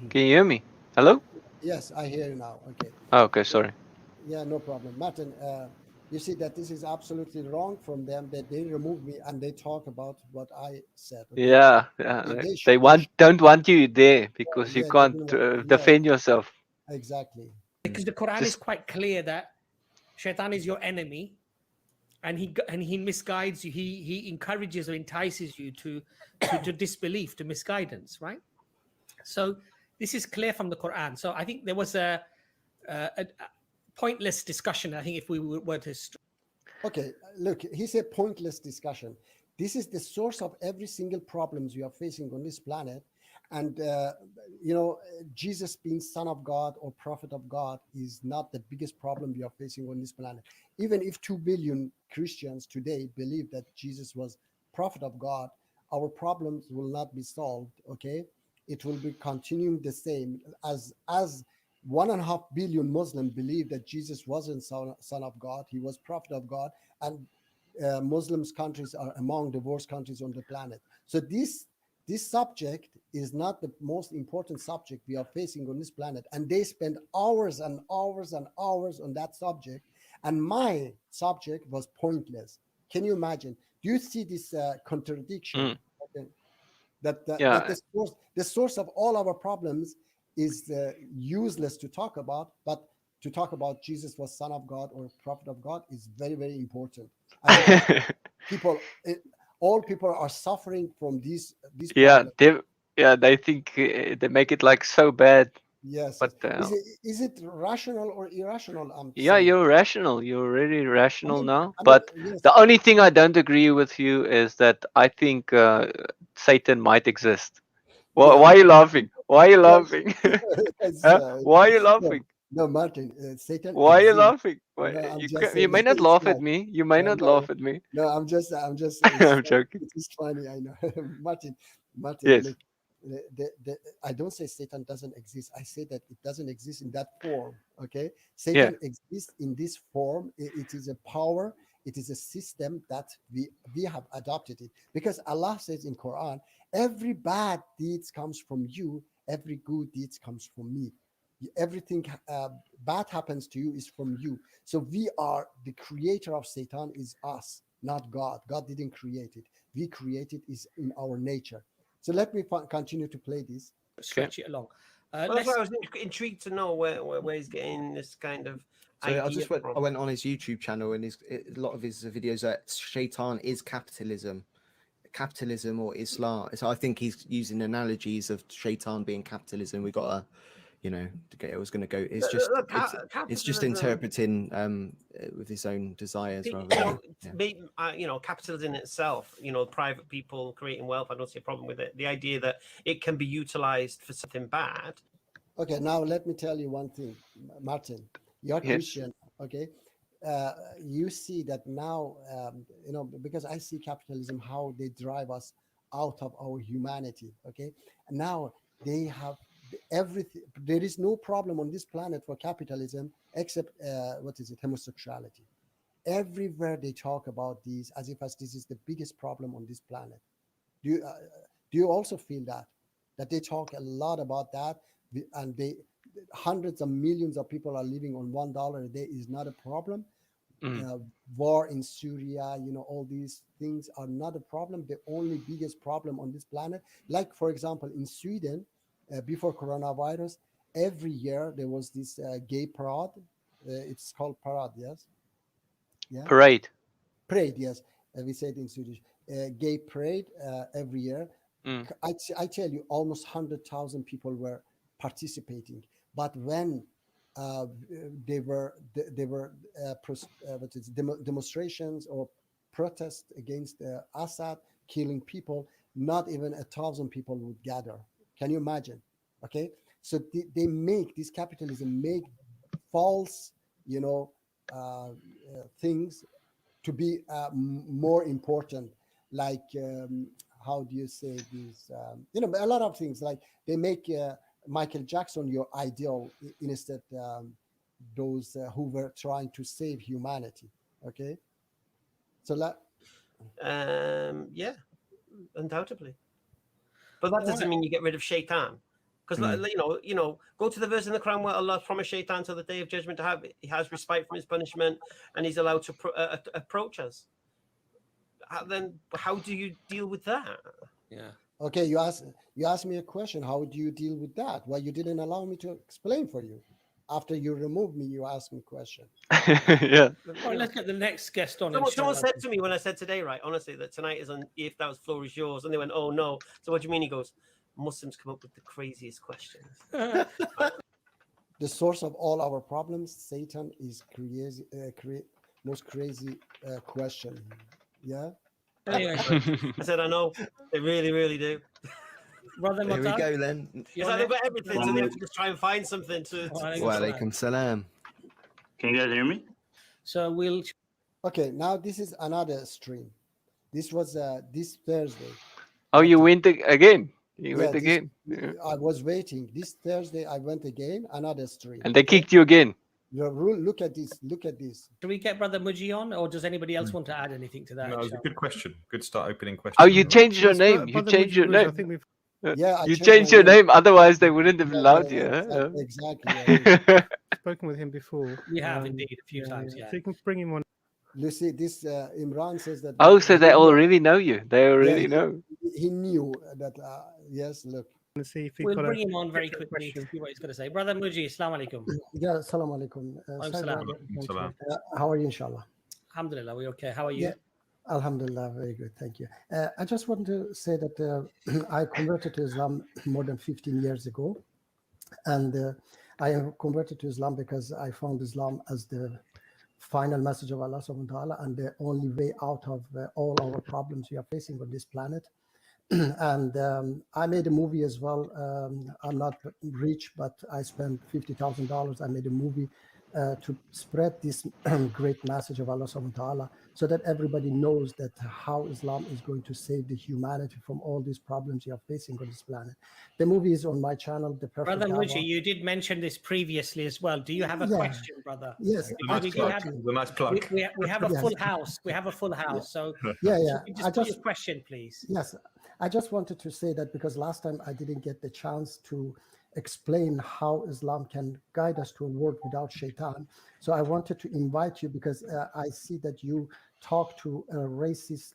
Can you hear me? Hello? Yes, I hear you now. Okay. Oh, okay, sorry. Yeah, no problem. Martin, you see that this is absolutely wrong from them, that they remove me and they talk about what I said. Okay? Yeah, they don't want you there because you Yeah, can't defend yourself. Exactly. Because the Quran is quite clear that shaitan is your enemy, and he misguides you. He encourages or entices you to disbelief, to misguidance, right? So this is clear from the Quran. So I think there was a pointless discussion, I think, if we were to... Okay, look, he said pointless discussion. This is the source of every single problems we are facing on this planet. And, Jesus being son of God or prophet of God is not the biggest problem we are facing on this planet. Even if 2 billion Christians today believe that Jesus was prophet of God, our problems will not be solved, okay? It will be continuing the same as 1.5 billion Muslims believe that Jesus wasn't son of God, he was prophet of God, and Muslims countries are among the worst countries on the planet. So this subject is not the most important subject we are facing on this planet, and they spend hours and hours and hours on that subject, and my subject was pointless. Can you imagine? Do you see this contradiction? Okay. That Yeah. the source of all our problems is useless to talk about, but to talk about Jesus was Son of God or Prophet of God is very, very important. All people are suffering from these Yeah, problems. they think they make it like so bad. Yes. But Is it rational or irrational? yeah, you're rational. You're really rational now. I mean, But yes. the only thing I don't agree with you is that I think Satan might exist. Why are you laughing? Why are you laughing? Huh? Why are you laughing? No, Martin, Satan. Why are you exists. laughing? Why, No, I'm you just you saying may not it's laugh not. at me. You may not No, laugh at me. no, I'm just. I'm joking. It's funny. I know, Martin. Yes. Look, I don't say Satan doesn't exist. I say that it doesn't exist in that form. Okay, Satan exists in this form. It is a power. It is a system that we have adopted it because Allah says in Quran, every bad deeds comes from you. Every good deeds comes from me. Everything bad happens to you is from you. So we are the creator of Satan is us, not God. God didn't create it. We created is in our nature. So let me continue to play this. Stretch it along. Well, that's why I was intrigued to know where he's getting this kind of. So I idea from. went on his YouTube channel, and a lot of his videos are Shaitan is capitalism or Islam. So I think he's using analogies of Shaitan being capitalism. We got I was going to go. It's just it's just interpreting with his own desires rather than capitalism in itself. Private people creating wealth. I don't see a problem with it. The idea that it can be utilized for something bad. Okay, now let me tell you one thing, Martin. You're Christian, okay? You see that now, because I see capitalism, how they drive us out of our humanity, okay? And now they have everything. There is no problem on this planet for capitalism except homosexuality. Everywhere they talk about these as if this is the biggest problem on this planet. Do you also feel that they talk a lot about that, and hundreds of millions of people are living on $1 a day is not a problem? War in Syria, all these things are not a problem. The only biggest problem on this planet, like for example in Sweden, before coronavirus, every year there was this gay parade. It's called parade, yes? Yeah. Parade, yes. We say it in Swedish. Gay parade every year. I tell you, almost 100,000 people were participating. But when they were demonstrations or protests against Assad killing people, not even 1,000 people would gather. Can you imagine? Okay, so they make this capitalism make false, things to be more important. Like how do you say this? A lot of things. Like they make Michael Jackson your ideal instead those who were trying to save humanity. Okay, so yeah, undoubtedly. But that doesn't mean you get rid of Shaitan, because go to the verse in the Quran where Allah promised Shaitan till the day of judgment he has respite from his punishment and he's allowed to approach us. Then how do you deal with that? Yeah. Okay, you asked me a question. How do you deal with that? Well, you didn't allow me to explain for you. After you removed me, you asked me a question. Yeah. All right, let's get the next guest on. Someone said to me when I said today, right, honestly, that tonight is on If That Was Floor Is Yours, and they went, oh no. So what do you mean? He goes, Muslims come up with the craziest questions. The source of all our problems, Satan, is most crazy question. Yeah. Anyway, I said, I know. They really, really do. Brother There we go then. It's like they've got everything, so they have to just try and find something to. Wa alaikum salam. Can you guys hear me? So we'll. Okay, now this is another stream. This was this Thursday. Oh, you went again? You went again? I was waiting. This Thursday I went again, another stream. And they kicked you again? Look at this. Look at this. Do we get Brother Muji on, or does anybody else want to add anything to that? No, it's a good question. Good start opening question. Oh, you changed your name. You changed your name. I think we've... Yeah, you changed your name. Otherwise, they wouldn't have allowed you. Exactly. Spoken with him before. We have indeed a few times. Yeah. So you can bring him on. You see, this Imran says that. Oh, so he they knew- already know you. They yeah, already know. he knew that. Yes, look. Let's see if We'll bring him on very quickly to see what he's going to say. Brother Muji, Assalamu alaikum. Yeah, assalamu alaikum. Walaikum Said salam. brother, thank you. How are you, inshallah? Alhamdulillah, we okay. How are you? Yeah, Alhamdulillah, very good, thank you. I just want to say that I converted to Islam more than 15 years ago, and I have converted to Islam because I found Islam as the final message of Allah subhanahu wa ta'ala and the only way out of all our problems we are facing on this planet. And I made a movie as well. I'm not rich, but I spent $50,000. I made a movie to spread this great message of Allah subhanahu wa ta'ala so that everybody knows that how Islam is going to save the humanity from all these problems you are facing on this planet. The movie is on my channel, The Perfect Brother Dawah. Muji, you did mention this previously as well. Do you have a Yeah. question, brother? Yes, Because we do have- The nice plug. we have a Yes. full house. We have a full house. So Yeah, so yeah. you just put your question, please. Yes, I just wanted to say that because last time I didn't get the chance to explain how Islam can guide us to a world without shaitan. So I wanted to invite you because I see that you talk to a racist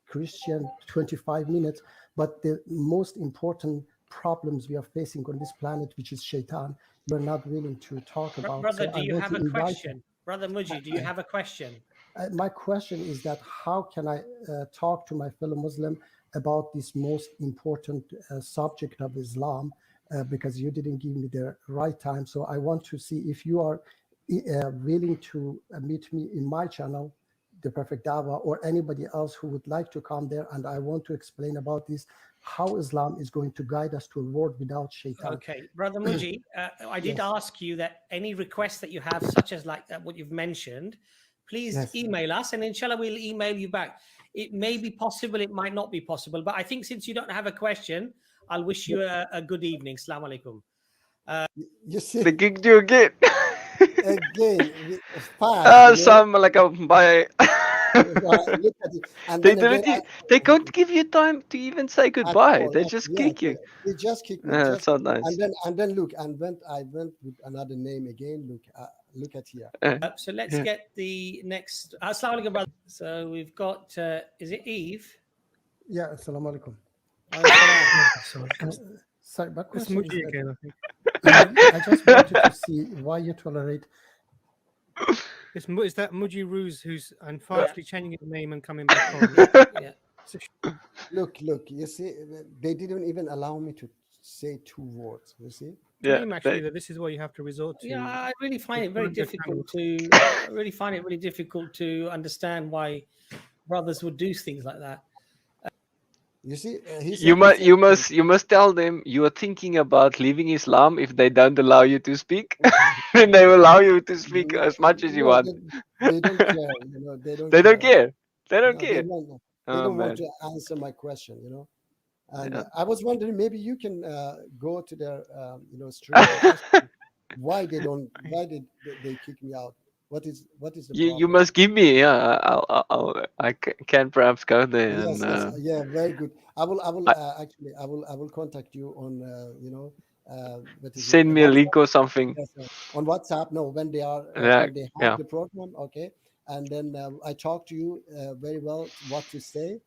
Christian 25 minutes, but the most important problems we are facing on this planet, which is shaitan, you're not willing to talk about. Brother, So do I you want have to a invite you. question? Brother Muji, do you have a question? My question is that how can I talk to my fellow Muslim about this most important subject of Islam because you didn't give me the right time. So I want to see if you are willing to meet me in my channel, The Perfect Dawah, or anybody else who would like to come there. And I want to explain about this, how Islam is going to guide us to a world without shaitan. Okay, Brother Muji, I did Yes. ask you that any requests that you have, such as like what you've mentioned, please Yes. email us and inshallah we'll email you back. It may be possible, it might not be possible, but I think since you don't have a question, I'll wish you a good evening. Assalamu alaikum. You see, They kicked you again. again, fast. Ah, you know? some like a bye. Look at it. And They then don't. again, They can't give you time to even say goodbye. They just yeah, kick you. they just kick me. It's so nice. And then look, and when I went with another name again. Look at here. So let's Yeah. get the next. Assalamu alaikum, brother. So we've got, is it Eve? Yeah, assalamu alaikum. Sorry, my It's question is Muji that, again, I think. I just wanted to see why you tolerate. Is that Muji Ruse who's unfortunately changing his name and coming back on? Yeah. Look. You see, they didn't even allow me to say two words. You see. Claim actually that this is what you have to resort to. Yeah, I really find it very difficult to. I really find it really difficult to understand why brothers would do things like that. You see, You must tell them you are thinking about leaving Islam if they don't allow you to speak. Then they will allow you to speak as much as you No, want. They don't care. You know, they don't. They don't care. They No, don't care. They Oh, don't want man. to answer my question. You know. And Yeah. I was wondering, maybe you can go to their, stream and ask them why they kick me out. What is the problem? You must give me. Yeah, I can perhaps go there Yes, and. yeah, very good. I will actually I will contact you on what is it, Send me a WhatsApp? link or something. Yes, on WhatsApp. No, when they are Yeah, when they have yeah. the program, okay, and then I talk to you very well what to say,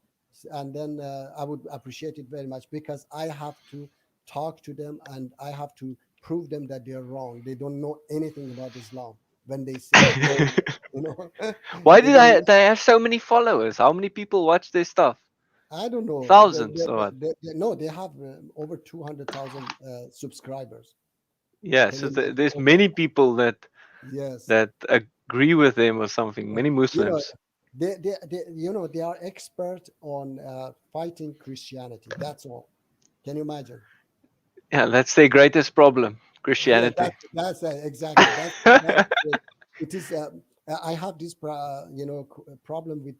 and then I would appreciate it very much because I have to talk to them and I have to prove them that they are wrong. They don't know anything about Islam when they say, you know. Why They did don't know- they have so many followers? How many people watch their stuff? I don't know. Thousands or what? No, they have over 200,000 subscribers. Yeah, Can so you there's imagine? many people that Yes. that agree with them or something. Many You know, Muslims. they are expert on fighting Christianity. That's all. Can you imagine? Yeah, that's their greatest problem, Yeah, Christianity. that's exactly. That's it is. I have this, problem with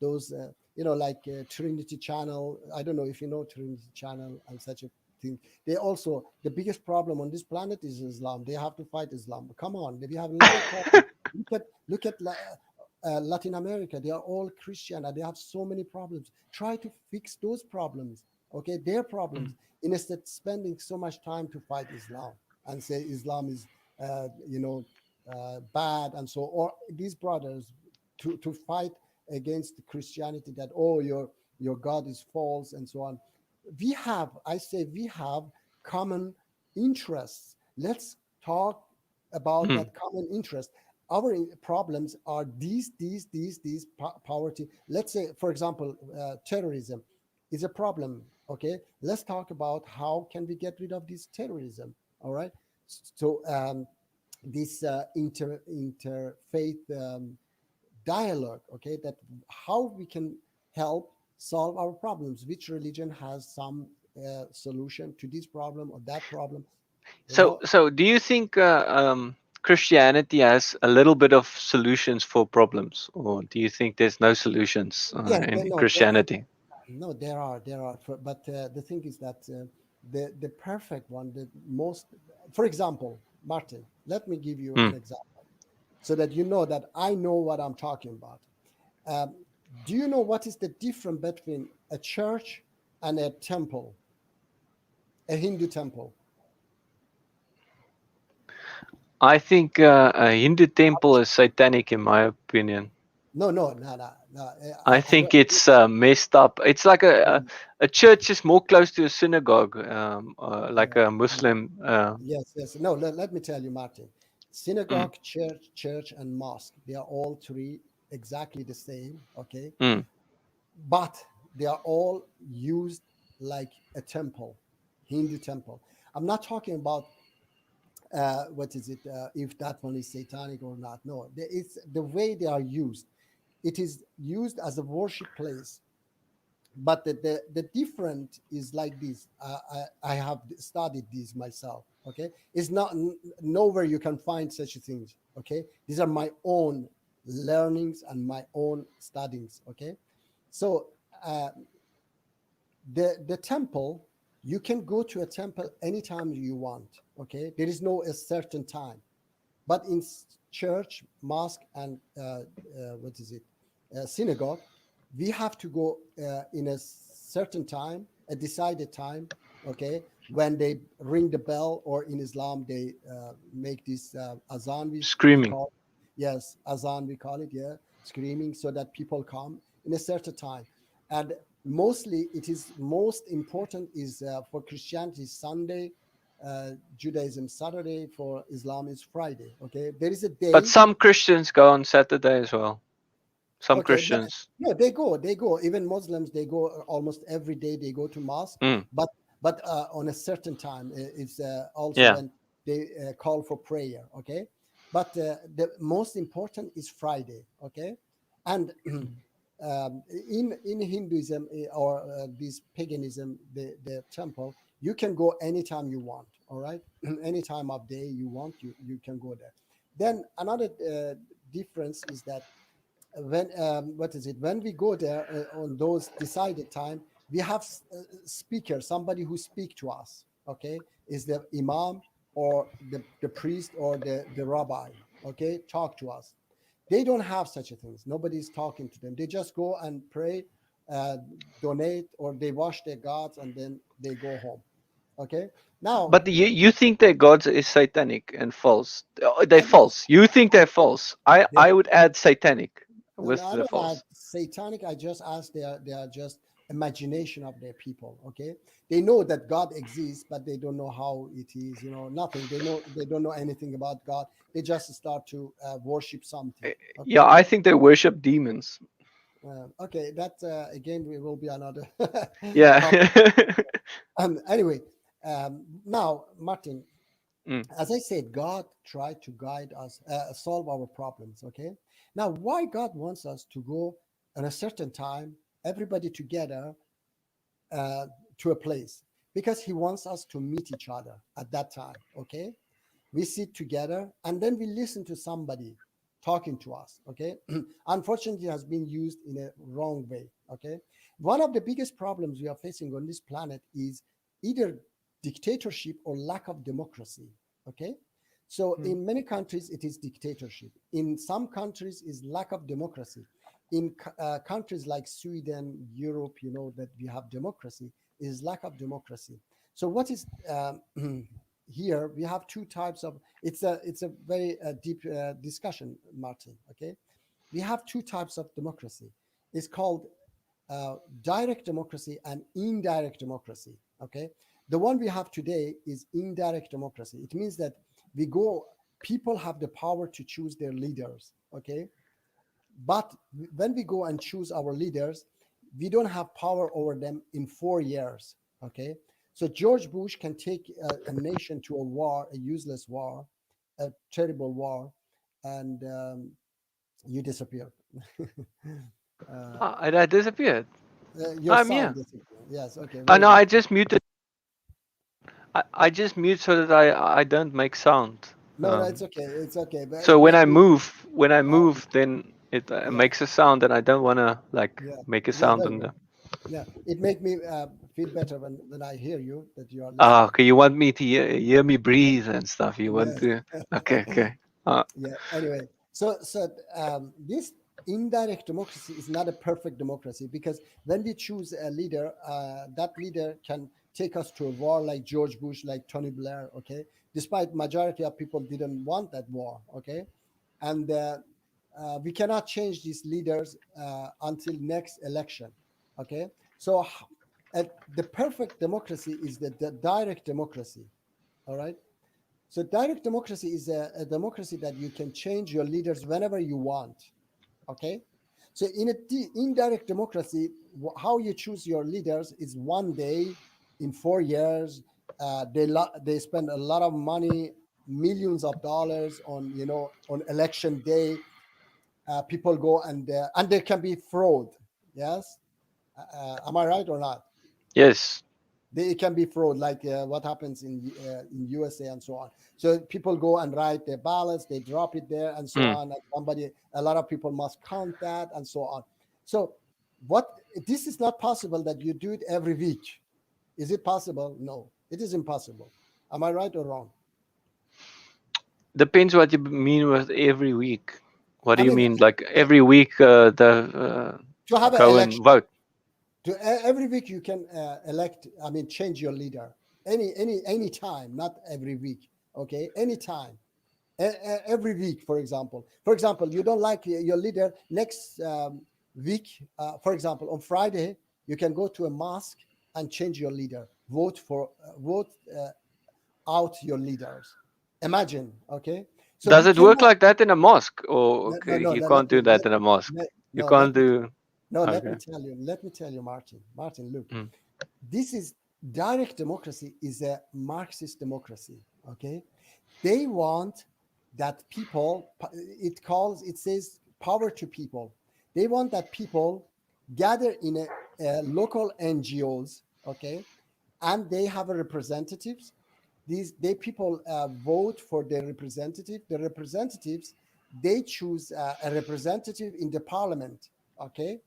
those, like Trinity Channel. I don't know if you know Trinity Channel and such a thing. They also the biggest problem on this planet is Islam. They have to fight Islam. Come on, we have a lot of problems. Look at Latin America. They are all Christian and they have so many problems. Try to fix those problems. Okay, their problems instead of spending so much time to fight Islam and say Islam is, bad and so. Or these brothers to fight against Christianity, that oh, your God is false and so on. We have common interests. Let's talk about that common interest. Our problems are these poverty. Let's say, for example, terrorism is a problem. Okay, let's talk about how can we get rid of this terrorism. All right. So this interfaith dialogue. Okay, that how we can help solve our problems. Which religion has some solution to this problem or that problem? So do you think Christianity has a little bit of solutions for problems, or do you think there's no solutions in Christianity? No, there are, but the thing is that the perfect one, the most, for example, Martin, let me give you an example so that you know that I know what I'm talking about. Do you know what is the difference between a church and a temple, a Hindu temple? I think a Hindu temple is satanic, in my opinion. No. I think it's messed up. It's like a church is more close to a synagogue, like a Muslim. Yes. No, let me tell you, Martin. Synagogue, church, and mosque, they are all three exactly the same, okay? But they are all used like a temple, Hindu temple. I'm not talking about if that one is satanic or not. No, it's the way they are used. It is used as a worship place. But the difference is like this. I have studied this myself. Okay, it's not nowhere you can find such things. Okay, these are my own learnings and my own studies. Okay, so the temple, you can go to a temple anytime you want. Okay, there is no a certain time, but in church, mosque, and synagogue, we have to go in a certain time, a decided time, okay, when they ring the bell, or in Islam, they make this azan. Screaming. Yes, azan, we call it, yeah, screaming, so that people come in a certain time. And mostly, it is most important is for Christianity, Sunday, Judaism, Saturday, for Islam is Friday, okay? There is a day. But some Christians go on Saturday as well. Some Christians. No, they go. Even Muslims, they go almost every day. They go to mosque, but on a certain time. It's also when they call for prayer. Okay, but the most important is Friday. Okay, and in Hinduism or this paganism, the temple, you can go anytime you want. All right, any time of day you want, you can go there. Then another difference is that when when we go there on those decided time, we have speaker, somebody who speak to us. Okay, is the imam or the priest or the rabbi. Okay, talk to us. They don't have such a thing. Nobody's talking to them. They just go and pray, donate, or they wash their gods, and then they go home. Okay, now. But you think their gods is satanic and false? They're false. You think they're false. I would add satanic with I the don't false. add satanic. I just ask they are just imagination of their people. Okay, they know that God exists, but they don't know how it is. Nothing. They don't know anything about God. They just start to worship something. Okay? Yeah, I think they worship demons. Okay, that again will be another. Yeah. Anyway, now Martin, as I said, God tried to guide us, solve our problems. Okay. Now, why God wants us to go at a certain time, everybody together, to a place? Because He wants us to meet each other at that time. Okay, we sit together and then we listen to somebody talking to us. Okay, unfortunately, it has been used in a wrong way. Okay, one of the biggest problems we are facing on this planet is either dictatorship or lack of democracy. Okay. So in many countries, it is dictatorship. In some countries, is lack of democracy. In countries like Sweden, Europe, that we have democracy, is lack of democracy. So what is here? We have two types of. It's a very deep discussion, Martin. Okay, we have two types of democracy. It's called direct democracy and indirect democracy. Okay, the one we have today is indirect democracy. It means that people have the power to choose their leaders. Okay, but when we go and choose our leaders, we don't have power over them in 4 years. Okay, so George Bush can take a nation to a war, a useless war, a terrible war, and you disappear. And I disappeared. Your I'm sound here. disappeared. Yes. Okay. Oh very no, good. I just muted. I just mute so that I don't make sound. No, it's okay. It's okay. But So when I we- move, then it makes a sound, and I don't want to like yeah, make a yeah, sound very on good. the. Yeah, it makes me feel better when I hear you that you are listening. Ah, okay. You want me to hear me breathe and stuff. You want Yes. to. Okay, okay. Yeah. Anyway, so this indirect democracy is not a perfect democracy, because when we choose a leader, that leader can take us to a war like George Bush, like Tony Blair. Okay, despite majority of people didn't want that war. Okay, and we cannot change these leaders until next election. Okay, so the perfect democracy is the direct democracy. All right. So direct democracy is a democracy that you can change your leaders whenever you want. Okay. So in indirect democracy, how you choose your leaders is one day in 4 years. They spend a lot of money, millions of dollars on on election day. People go and there can be fraud. Yes. Am I right or not? Yes. It can be fraud, like what happens in USA and so on. So people go and write their ballots, they drop it there and so on. And a lot of people must count that and so on. So this is not possible that you do it every week. Is it possible? No, it is impossible. Am I right or wrong? Depends what you mean with every week. What do I you mean, mean? Like every week, to have an go election. and vote. Every week you can change your leader any time, not every week. Okay, anytime, every week. For example, you don't like your leader next week. For example, on Friday you can go to a mosque and change your leader. Vote out your leaders. Imagine. Okay. So Does we it work cannot- like that in a mosque? Or No, no, you no, can't do let that me- in a mosque. let- You no, can't let me- do. No, let Okay. me tell you, Martin. Look, this is direct democracy is a Marxist democracy. Okay, they want that people. It says power to people. They want that people gather in a local NGOs. Okay, and they have a representatives. They people vote for their representative. The representatives, they choose a representative in the parliament. Okay,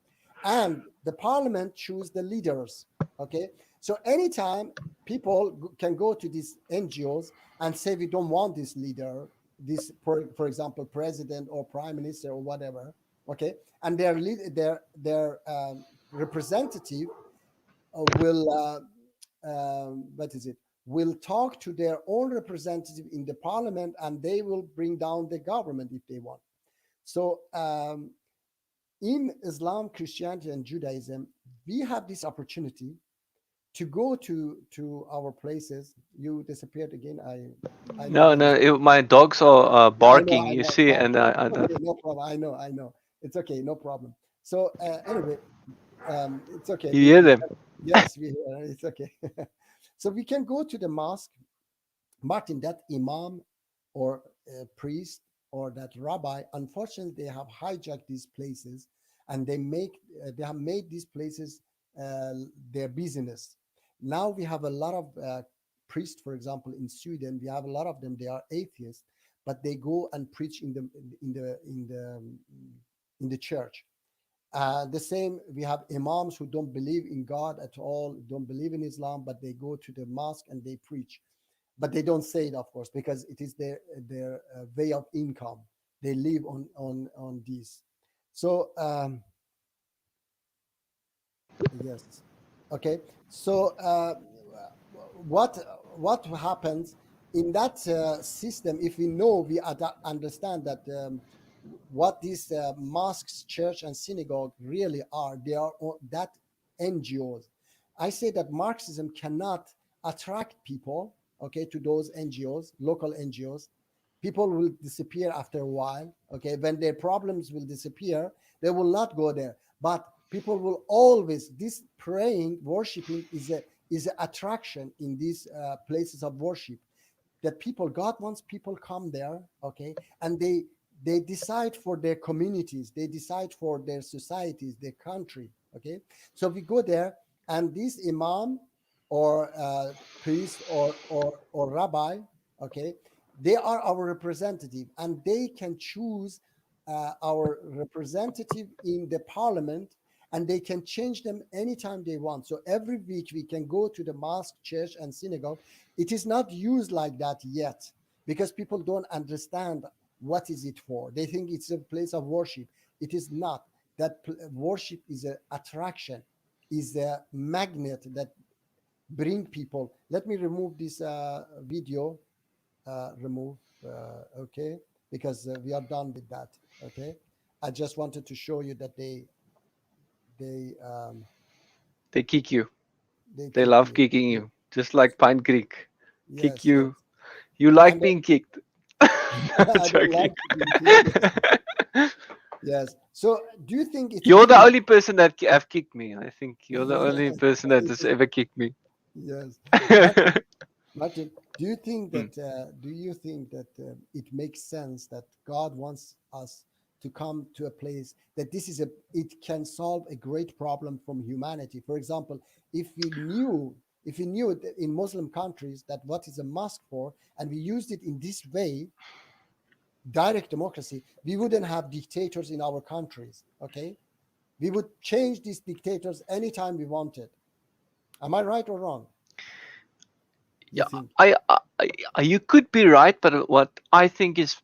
and the parliament choose the leaders. Okay, so anytime people can go to these NGOs and say we don't want this leader, this for example president or prime minister or whatever. Okay, and their representative will will talk to their own representative in the parliament, and they will bring down the government if they want. So in Islam, Christianity, and Judaism, we have this opportunity to go to our places. You disappeared again. I know No, there is- no. My dogs are barking. I You know. see, No, and I don't. okay, no problem. I know. It's okay. No problem. So anyway, it's okay. You hear them? Yes, we hear. It's okay. So we can go to the mosque, Martin. That imam or priest or that rabbi, unfortunately, they have hijacked these places, and they have made these places their business. Now we have a lot of priests, for example, in Sweden. We have a lot of them. They are atheists, but they go and preach in the church. The same, we have imams who don't believe in God at all, don't believe in Islam, but they go to the mosque and they preach. But they don't say it, of course, because it is their way of income. They live on this. So yes, okay. So what happens in that system? If we know, we understand that what these mosques, church, and synagogue really are. They are that NGOs. I say that Marxism cannot attract people, okay, to those NGOs, local NGOs. People will disappear after a while, okay? When their problems will disappear, they will not go there. But people will always, this praying, worshiping is an attraction in these places of worship. That people, God wants people come there, okay? And they decide for their communities, they decide for their societies, their country, okay? So we go there, and this imam or priest or rabbi, okay, they are our representative, and they can choose our representative in the parliament, and they can change them anytime they want. So every week we can go to the mosque, church, and synagogue. It is not used like that yet because people don't understand what is it for. They think it's a place of worship. It is not. That worship is an attraction, is a magnet that bring people. Let me remove this video. Okay, because we are done with that. Okay, I just wanted to show you that they kick you. They They kick love you. kicking you, just like Pine Creek. Kick Yes, you. You like And being kicked. I don't Joking. like being kicked. Yes. So do you think it's You're the true? only person that have kicked me. I think you're the only person that has ever kicked me. Yes. Martin, do you think Hmm. that it makes sense that God wants us to come to a place that it can solve a great problem from humanity? For example, if we knew that in Muslim countries that what is a mosque for, and we used it in this way, direct democracy, we wouldn't have dictators in our countries. Okay, we would change these dictators anytime we wanted. Am I right or wrong? You think? You could be right, but what I think is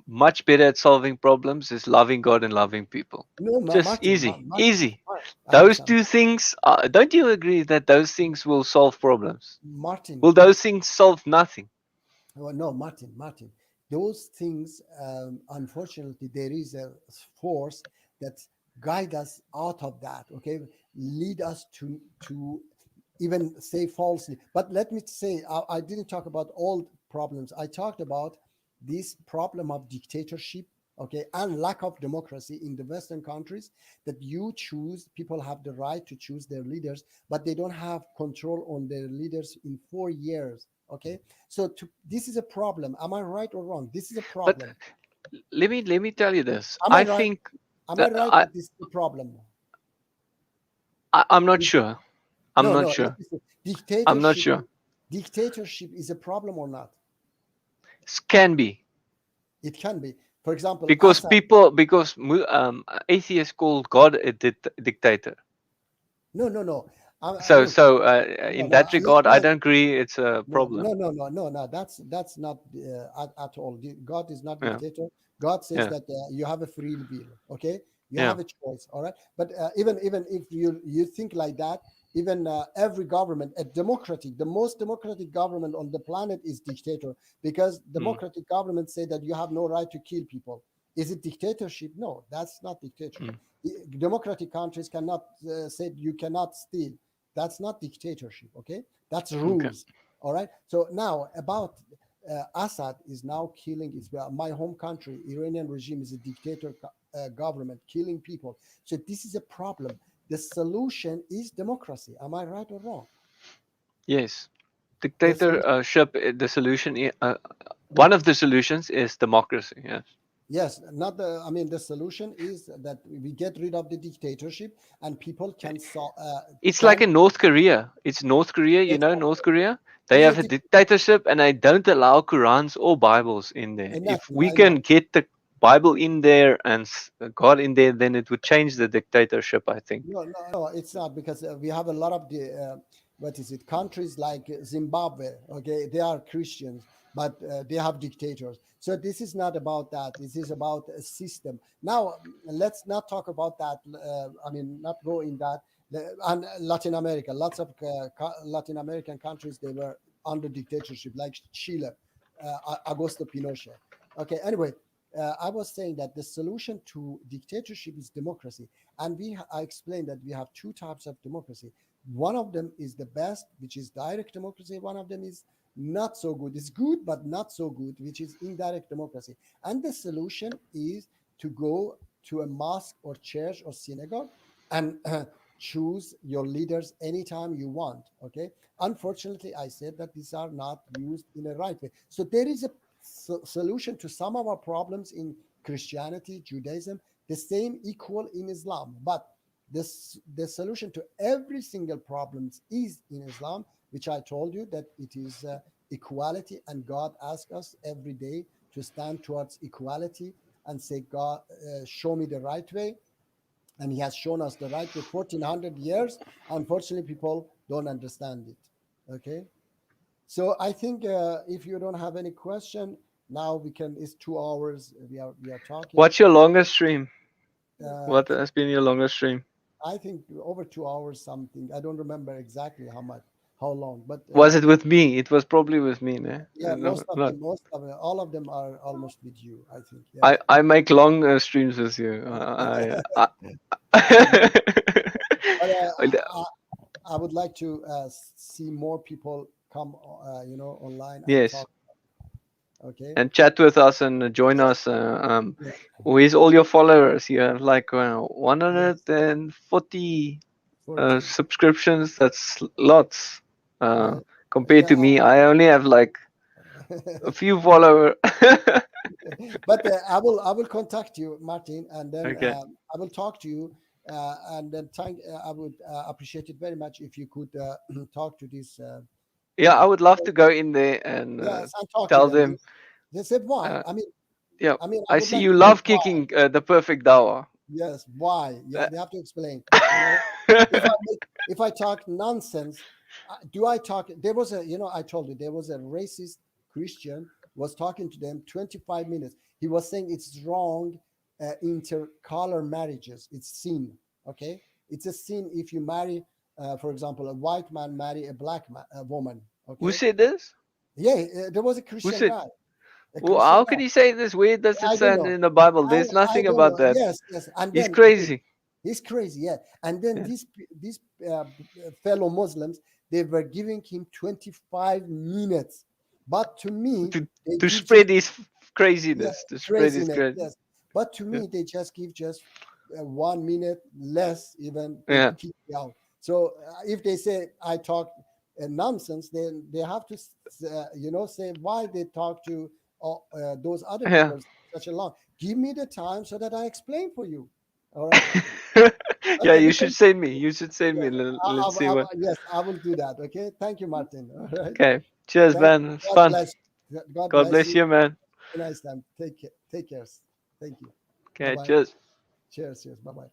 much better at solving problems is loving God and loving people. No, Just Martin, easy, Martin, easy. I Those understand. two things. Don't you agree that those things will solve problems? Martin, Will those things solve nothing? well, no, Martin, those things, unfortunately, there is a force that guide us out of that. Okay, lead us to even say falsely. But let me say, I didn't talk about all problems. I talked about this problem of dictatorship, okay, and lack of democracy in the Western countries, that people have the right to choose their leaders, but they don't have control on their leaders in 4 years. Okay, so this is a problem. Am I right or wrong? This is a But problem. let me tell you this. Am I I right? think Am I that right that this is a problem? I'm not sure. I'm No, not no. sure. I'm not Dictatorship. sure. Dictatorship is a problem or not? Can be. It can be. For example, Because Assad. atheists call God a dictator. No. So Look, in no. that regard, I don't agree. It's a problem. No. That's not at all. God is not Yeah. dictator. God says Yeah. that you have a free will. Okay, you Yeah. have a choice. All right. But even if you think like that, even every government, the most democratic government on the planet is dictator, because democratic governments say that you have no right to kill people. Is it dictatorship? No, that's not dictatorship. Democratic countries cannot say you cannot steal. That's not dictatorship. Okay, that's rules. All right. So now about Assad is now killing. It's my home country. Iranian regime is a dictator government killing people. So this is a problem. The solution is democracy. Am I right or wrong? Yes. The Dictatorship. The solution. One of the solutions is democracy. Yes. Yes, not the. I mean, the solution is that we get rid of the dictatorship and people can It's like in North Korea. It's North Korea. You know, North Korea. They It's a have a dictatorship, and they don't allow Qurans or Bibles in there. If nothing, we I can know. get the Bible in there and God in there, then it would change the dictatorship, I think. No, it's not, because we have a lot of the what is it? Countries like Zimbabwe. Okay, they are Christians, but they have dictators. So this is not about that. This is about a system. Now, let's not talk about that. I mean, not go in that. And Latin America, lots of Latin American countries, they were under dictatorship, like Chile, Augusto Pinochet. Okay, anyway, I was saying that the solution to dictatorship is democracy, and I explained that we have two types of democracy. One of them is the best, which is direct democracy. One of them is not so good. It's good, but not so good, which is indirect democracy. And the solution is to go to a mosque or church or synagogue and choose your leaders anytime you want. Okay. Unfortunately, I said that these are not used in a right way. So there is a solution to some of our problems in Christianity, Judaism, the same equal in Islam. But the solution to every single problem is in Islam, which I told you that it is equality, and God asks us every day to stand towards equality and say, God, show me the right way. And he has shown us the right way 1400 years. Unfortunately, people don't understand it. Okay. So I think if you don't have any question, now we can, it's 2 hours. We are talking. What's your longest stream? What has been your longest stream? I think over 2 hours something. I don't remember exactly how long, but was it with me? It was probably with me, no? Yeah, most of them, all of them are almost with you, I think. Yeah. I make long streams with you. I would like to see more people come, online. Yes. And talk. Okay. And chat with us and join us. With all your followers, you have like 140 subscriptions. That's lots. Compared to me, I only have like a few followers. But I will contact you, Martin, and then Okay. I will talk to you, and then I would appreciate it very much if you could talk to this. Yeah, I would love to go in there and talk to tell them. They said why? Yeah, I I would see like you to love know why. kicking the perfect dawah. Yes, why? Yeah, they have to explain. If I talk nonsense, do I talk? There was I told you there was a racist Christian was talking to them 25 minutes. He was saying it's wrong, intercolor marriages. It's sin. Okay, it's a sin if you marry, for example, a white man marry a black woman. Okay. Who said this? Yeah, there was a Christian said- guy. Well, how can he say this? Where does I it don't stand know. in the Bible? I There's nothing don't about know. that. Yes. And He's then crazy. He's crazy, yeah. And then these fellow Muslims, they were giving him 25 minutes. But to me, they To give spread just- his craziness. To spread his craziness, crazy. yes. But to me, they just give just 1 minute less, even they Yeah. kick me out. So if they say I talk nonsense, then they have to, say why they talk to those other Yeah. people such a long. Give me the time so that I explain for you. All right. Yeah, Okay, you we should can- send me. You should send me. Let's see what. Yes, I will do that. Okay. Thank you, Martin. All right. Okay. Cheers, Thank- man. It's God fun. bless- God bless you, man. Have a nice time. Take care. Thank you. Okay. Bye-bye. Cheers. Cheers. Bye bye.